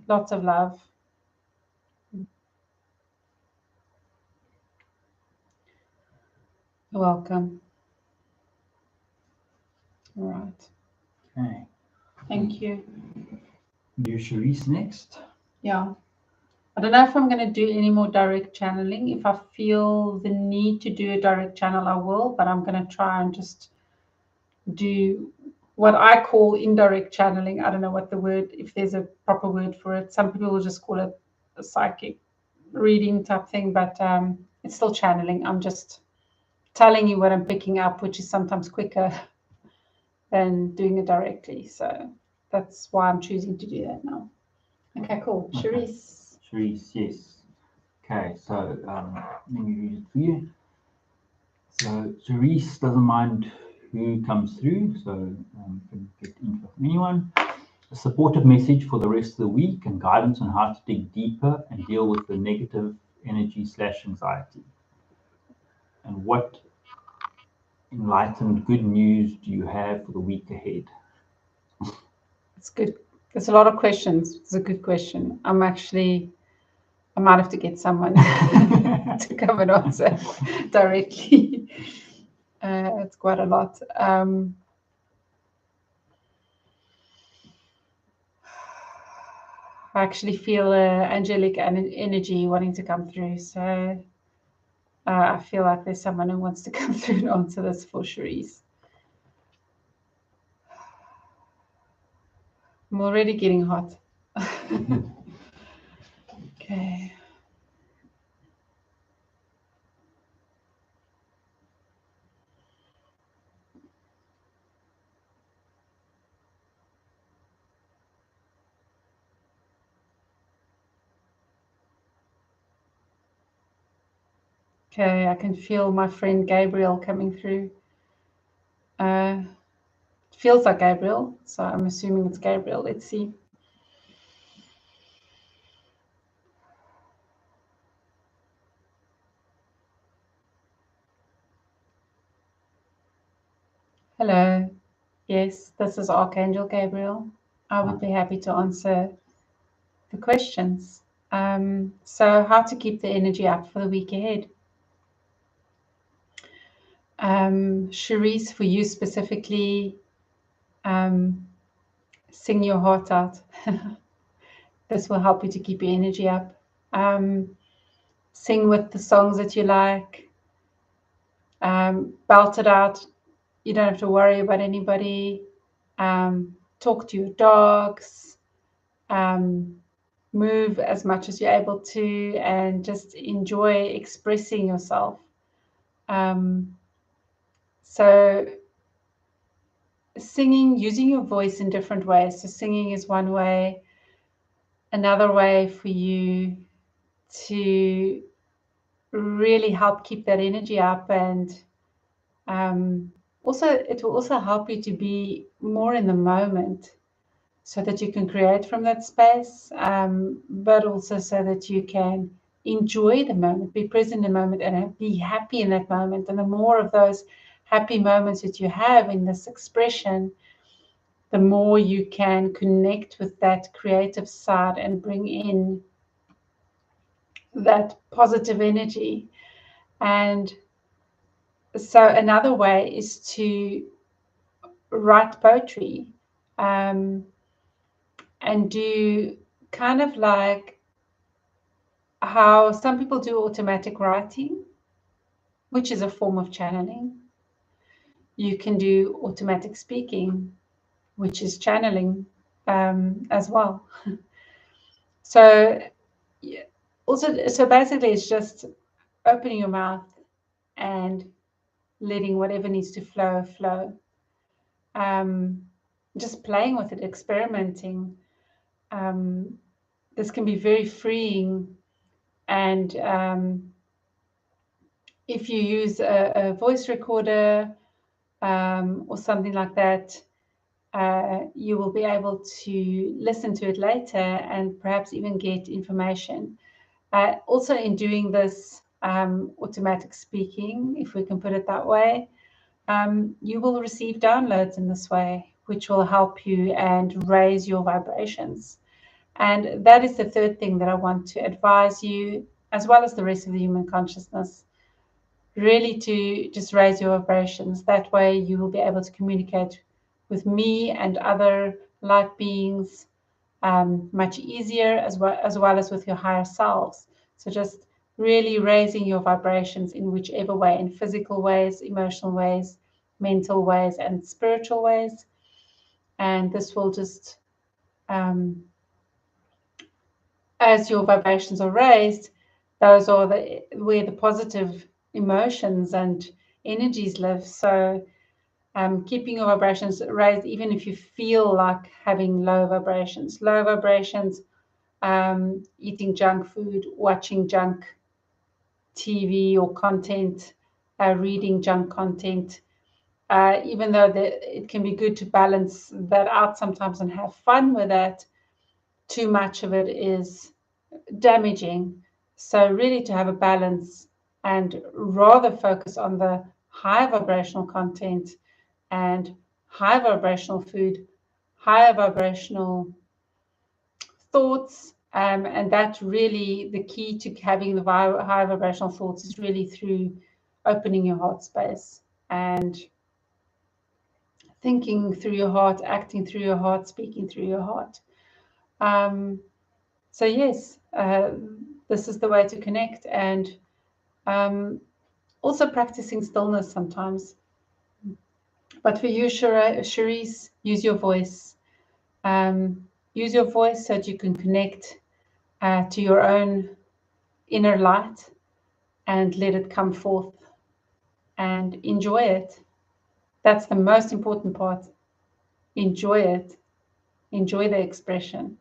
lots of love. You're welcome. All right. Okay. Thank you. Do Cherise next. Yeah. I don't know if I'm going to do any more direct channeling. If I feel the need to do a direct channel, I will, but I'm going to try and just do what I call indirect channeling. I don't know what the word, if there's a proper word for it. Some people will just call it a psychic reading type thing, but it's still channeling. I'm just telling you what I'm picking up, which is sometimes quicker than doing it directly. So that's why I'm choosing to do that now. Okay, cool. Okay. Cherise. Cherise, yes. Okay, so let me read it for you. So Cherise doesn't mind who comes through, so can get info from anyone. A supportive message for the rest of the week and guidance on how to dig deeper and deal with the negative energy / anxiety. And what enlightened good news do you have for the week ahead? It's good. There's a lot of questions. It's a good question. I might have to get someone to come and answer directly. It's quite a lot. I actually feel angelic energy wanting to come through. So I feel like there's someone who wants to come through and answer this for Cherise. I'm already getting hot. Okay. Okay, I can feel my friend Gabriel coming through. It feels like Gabriel, so I'm assuming it's Gabriel. Let's see. Hello. Yes, this is Archangel Gabriel. I would be happy to answer the questions. So how to keep the energy up for the week ahead? Cherise, for you specifically, sing your heart out. This will help you to keep your energy up. Sing with the songs that you like. Belt it out. You don't have to worry about anybody. Talk to your dogs. Move as much as you're able to, and just enjoy expressing yourself. So singing, using your voice in different ways. So singing is one way. Another way for you to really help keep that energy up, and also it will also help you to be more in the moment, so that you can create from that space, but also so that you can enjoy the moment, be present in the moment, and be happy in that moment. And the more of those happy moments that you have in this expression, the more you can connect with that creative side and bring in that positive energy. And so another way is to write poetry, and do kind of like how some people do automatic writing, which is a form of channeling. You can do automatic speaking, which is channeling as well. So so basically it's just opening your mouth and letting whatever needs to flow. Just playing with it, experimenting. This can be very freeing. And if you use a voice recorder or something like that, you will be able to listen to it later and perhaps even get information. Also, in doing this automatic speaking, if we can put it that way, you will receive downloads in this way, which will help you and raise your vibrations. And that is the third thing that I want to advise you, as well as the rest of the human consciousness, really to just raise your vibrations. That way you will be able to communicate with me and other light beings much easier, as well as with your higher selves. So just really raising your vibrations in whichever way, in physical ways, emotional ways, mental ways, and spiritual ways. And this will just, as your vibrations are raised, those are where the positive emotions and energies live. So keeping your vibrations raised, even if you feel like having low vibrations, eating junk food, watching junk TV or content, reading junk content, even though it can be good to balance that out sometimes and have fun with that, too much of it is damaging. So really to have a balance and rather focus on the high vibrational content and high vibrational food, higher vibrational thoughts, and that's really the key to having the high vibrational thoughts, is really through opening your heart space and thinking through your heart, acting through your heart, speaking through your heart. So yes, this is the way to connect, and also practicing stillness sometimes. But for you, Cherise, use your voice. Use your voice so that you can connect to your own inner light and let it come forth and enjoy it. That's the most important part. Enjoy it. Enjoy the expression.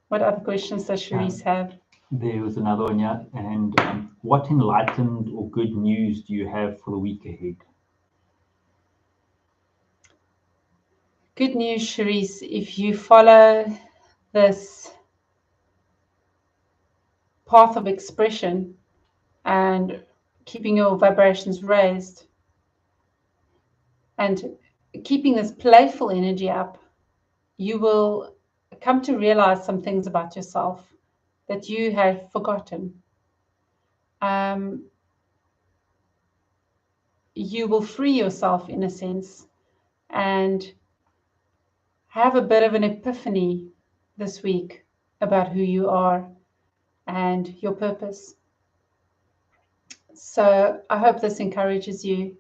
What other questions does Cherise have? There was another one, yeah. And what enlightened or good news do you have for the week ahead? Good news, Cherise. If you follow this path of expression and keeping your vibrations raised and keeping this playful energy up, you will come to realize some things about yourself that you have forgotten. You will free yourself in a sense and have a bit of an epiphany this week about who you are and your purpose. So I hope this encourages you.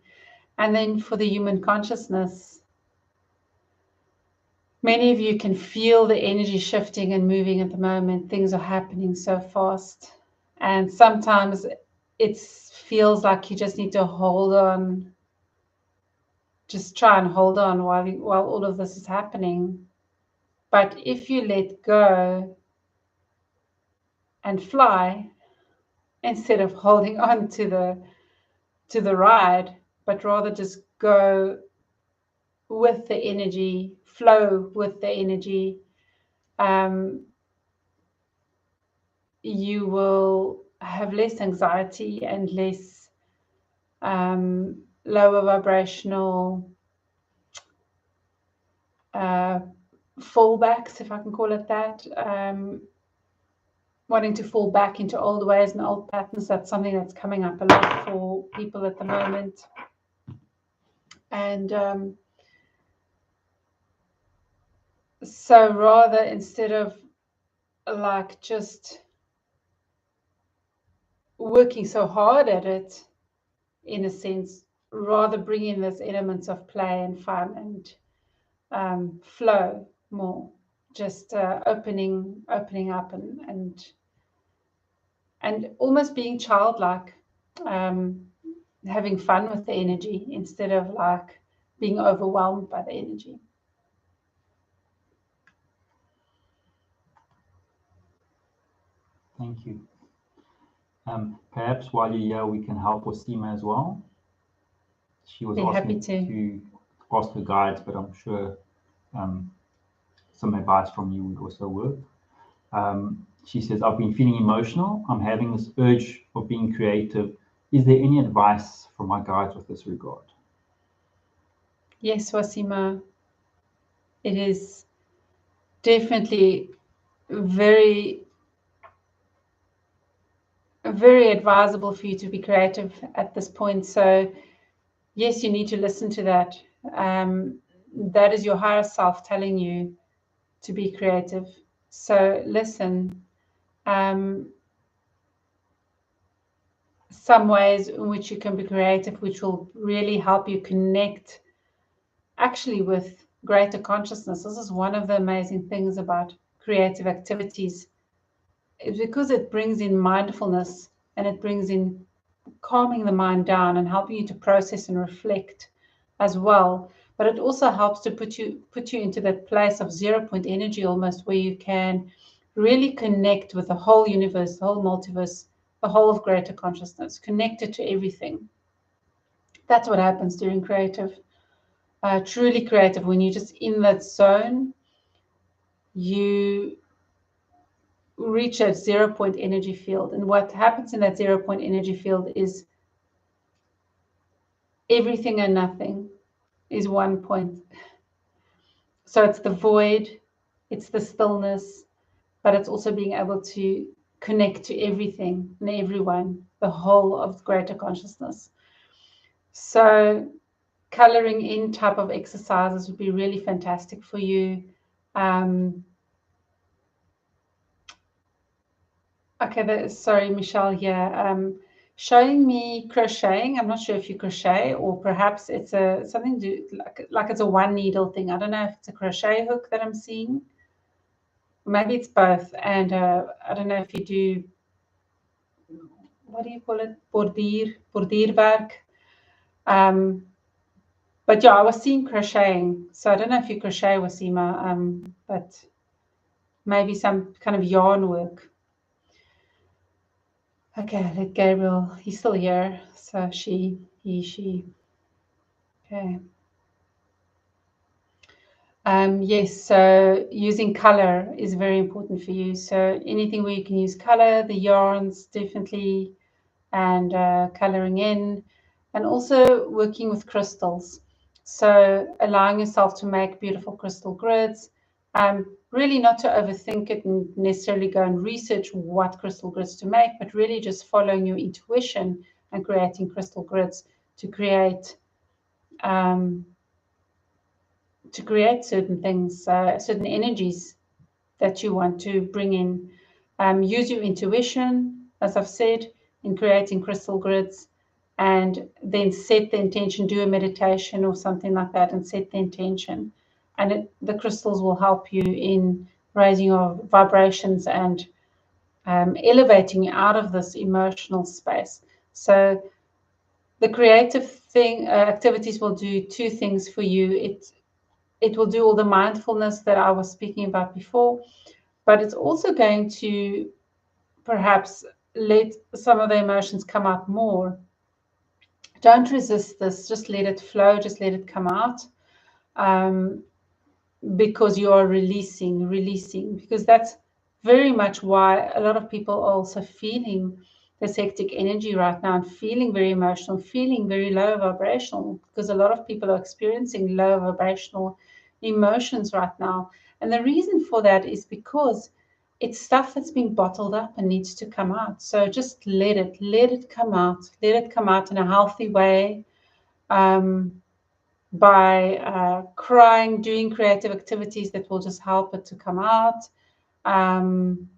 And then for the human consciousness, many of you can feel the energy shifting and moving at the moment. Things are happening so fast. And sometimes it feels like you just need to hold on. Just try and hold on while all of this is happening. But if you let go and fly, instead of holding on to the ride, but rather just go with the energy, flow with the energy, you will have less anxiety and less lower vibrational fallbacks, if I can call it that, wanting to fall back into old ways and old patterns. That's something that's coming up a lot for people at the moment. And so rather, instead of like just working so hard at it, in a sense, rather bring in this elements of play and fun and flow more, just opening up and almost being childlike, having fun with the energy instead of like being overwhelmed by the energy. Thank you. Perhaps while you're here, we can help Osima as well. She was asking to ask the guides, but I'm sure some advice from you would also work. She says, I've been feeling emotional. I'm having this urge of being creative. Is there any advice from my guides with this regard? Yes, Wasima. It is definitely very advisable for you to be creative at this point. So yes, you need to listen to that. That is your higher self telling you to be creative. So listen. Some ways in which you can be creative, which will really help you connect actually with greater consciousness. This is one of the amazing things about creative activities. It's because it brings in mindfulness and it brings in calming the mind down and helping you to process and reflect as well. But it also helps to put you into that place of 0 point energy almost, where you can really connect with the whole universe, the whole multiverse, the whole of greater consciousness, connected to everything. That's what happens during creative, truly creative. When you're just in that zone, you reach a 0 point energy field. And what happens in that 0 point energy field is everything and nothing is 1 point. So it's the void, it's the stillness, but it's also being able to connect to everything and everyone, the whole of greater consciousness. So coloring in type of exercises would be really fantastic for you. Okay, sorry, Michelle here. Showing me crocheting. I'm not sure if you crochet, or perhaps it's something to do, like it's a one needle thing. I don't know if it's a crochet hook that I'm seeing. Maybe it's both. And I don't know if you do, what do you call it? Bordierwerk. But yeah, I was seeing crocheting. So I don't know if you crochet, Wasima, but maybe some kind of yarn work. Okay, let Gabriel, he's still here. So she, he, she. Okay. Yes, so using color is very important for you. So anything where you can use color, the yarns definitely, and coloring in, and also working with crystals. So allowing yourself to make beautiful crystal grids. Really not to overthink it and necessarily go and research what crystal grids to make, but really just following your intuition and creating crystal grids to create certain things, certain energies that you want to bring in. Use your intuition, as I've said, in creating crystal grids, and then set the intention, do a meditation or something like that, and set the intention. And the crystals will help you in raising your vibrations and elevating you out of this emotional space. So the creative activities will do two things for you. It will do all the mindfulness that I was speaking about before, but it's also going to perhaps let some of the emotions come out more. Don't resist this. Just let it flow. Just let it come out, because you are releasing, because that's very much why a lot of people are also feeling this hectic energy right now and feeling very emotional, feeling very low vibrational, because a lot of people are experiencing low vibrational emotions right now. And the reason for that is because it's stuff that's been bottled up and needs to come out. So just let it come out. Let it come out in a healthy way, by crying, doing creative activities that will just help it to come out. And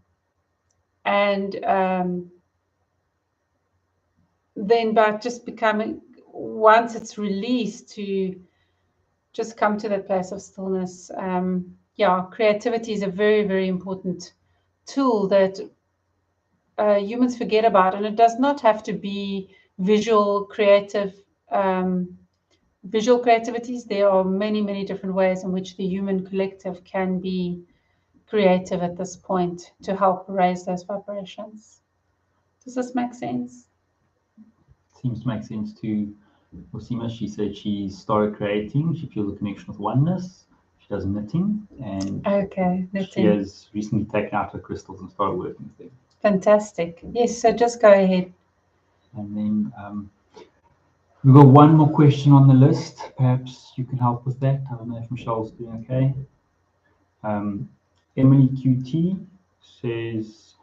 then by just becoming, once it's released, to just come to that place of stillness. Yeah, creativity is a very, very important tool that humans forget about, and it does not have to be visual creativities. There are many, many different ways in which the human collective can be creative at this point to help raise those vibrations. Does this make sense? Seems to make sense to Osima. She said she started creating. She feels a connection with oneness. She does knitting, and Okay, she knitting. has recently taken out her crystals and started working with them. Fantastic. Yes, so just go ahead. And then we've got one more question on the list. Perhaps you can help with that. I don't know if Michelle's doing okay. Emily QT says,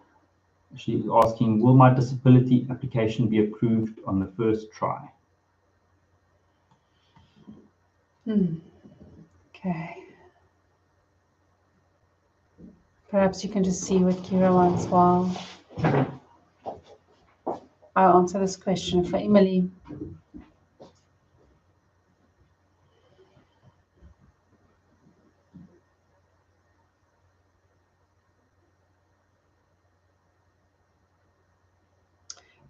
she's asking, will my disability application be approved on the first try? Okay. Perhaps you can just see what Kira wants while I answer this question for Emily.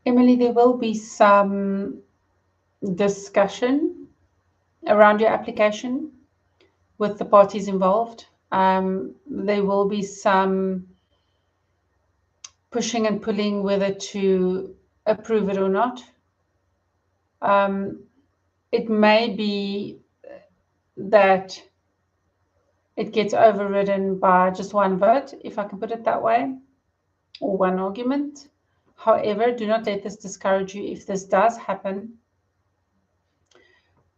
Emily, there will be some discussion around your application with the parties involved. There will be some pushing and pulling whether to approve it or not. It may be that it gets overridden by just one vote, if I can put it that way, or one argument. However, do not let this discourage you. If this does happen,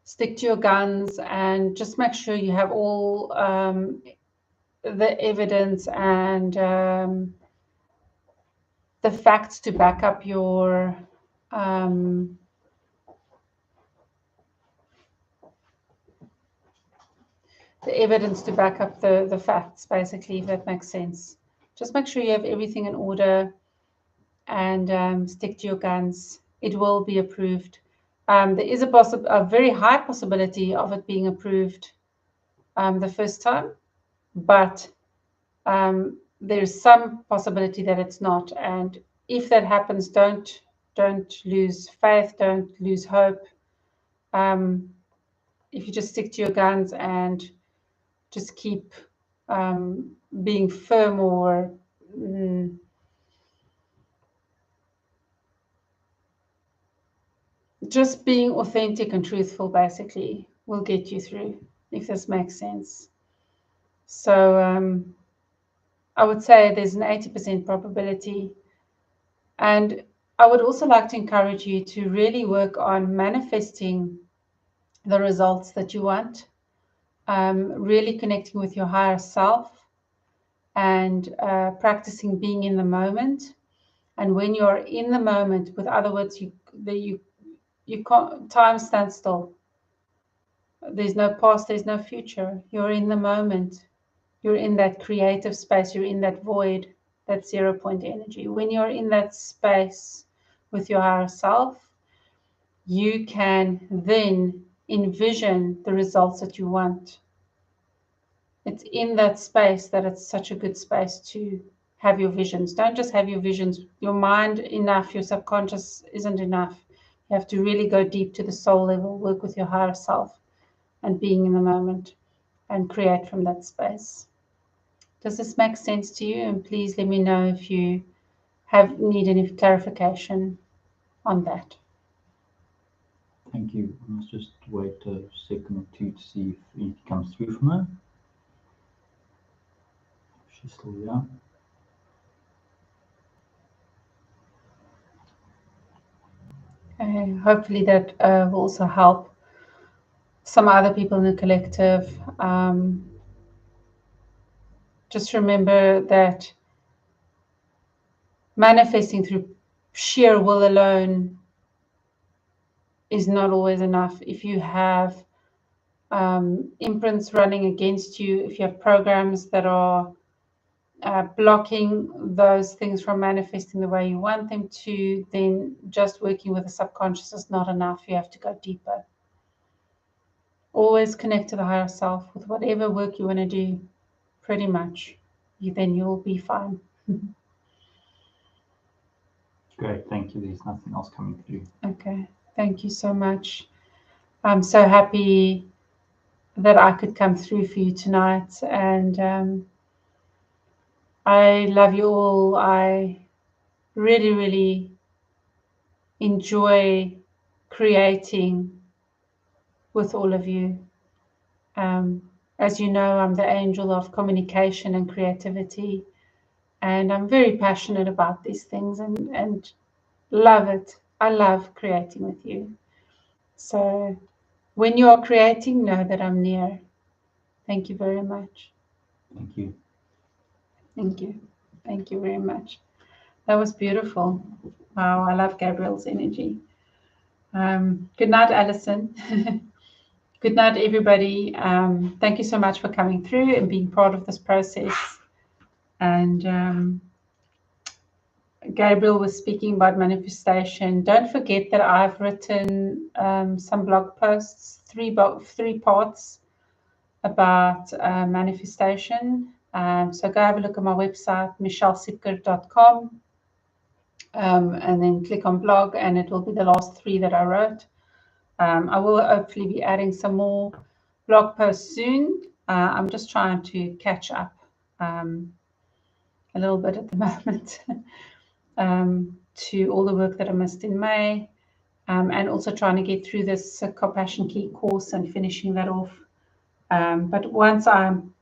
stick to your guns and just make sure you have all the evidence and the facts to back up your the evidence to back up the facts, basically, if that makes sense. Just make sure you have everything in order and stick to your guns. It will be approved. There is a very high possibility of it being approved the first time, but there's some possibility that it's not. And if that happens, don't lose faith, don't lose hope. If you just stick to your guns and just keep being firm or just being authentic and truthful, basically, will get you through, if this makes sense. So I would say there's an 80% probability. And I would also like to encourage you to really work on manifesting the results that you want, really connecting with your higher self and practicing being in the moment. And when you're in the moment, with other words, you can't, time stands still. There's no past, there's no future. You're in the moment. You're in that creative space. You're in that void, that 0 point energy. When you're in that space with your higher self, you can then envision the results that you want. It's in that space that it's such a good space to have your visions. Don't just have your visions. Your mind enough, your subconscious isn't enough. You have to really go deep to the soul level, work with your higher self and being in the moment and create from that space. Does this make sense to you? And please let me know if you need any clarification on that. Thank you. Let's just wait a second or two to see if anything comes through from her. She's still there. Okay. Hopefully that will also help some other people in the collective. Just remember that manifesting through sheer will alone is not always enough. If you have imprints running against you, if you have programs that are blocking those things from manifesting the way you want them to, then just working with the subconscious is not enough. You have to go deeper. Always connect to the higher self with whatever work you want to do, pretty much. Then you'll be fine. Great, thank you. There's nothing else coming through. Okay, thank you so much. I'm so happy that I could come through for you tonight, and I love you all. I really, really enjoy creating with all of you. As you know, I'm the angel of communication and creativity, and I'm very passionate about these things and love it. I love creating with you. So when you are creating, know that I'm near. Thank you very much. Thank you. Thank you. Thank you very much. That was beautiful. Wow, I love Gabriel's energy. Good night, Alison. Good night, everybody. Thank you so much for coming through and being part of this process. And Gabriel was speaking about manifestation. Don't forget that I've written some blog posts, three parts about manifestation. So go have a look at my website, michellesipker.com, and then click on blog, and it will be the last three that I wrote. I will hopefully be adding some more blog posts soon. I'm just trying to catch up a little bit at the moment to all the work that I missed in May, and also trying to get through this Compassion Key course and finishing that off. But once I'm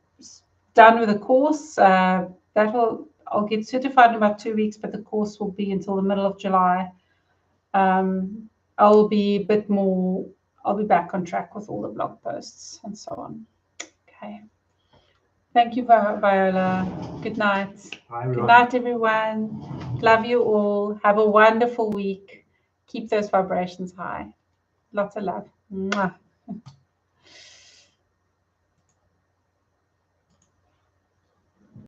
done with the course, I'll get certified in about 2 weeks, but the course will be until the middle of July. I'll be a bit more, I'll be back on track with all the blog posts and so on. Okay. Thank you, Viola. Good night. Bye, everyone. Good night, everyone. Love you all. Have a wonderful week. Keep those vibrations high. Lots of love. Mwah.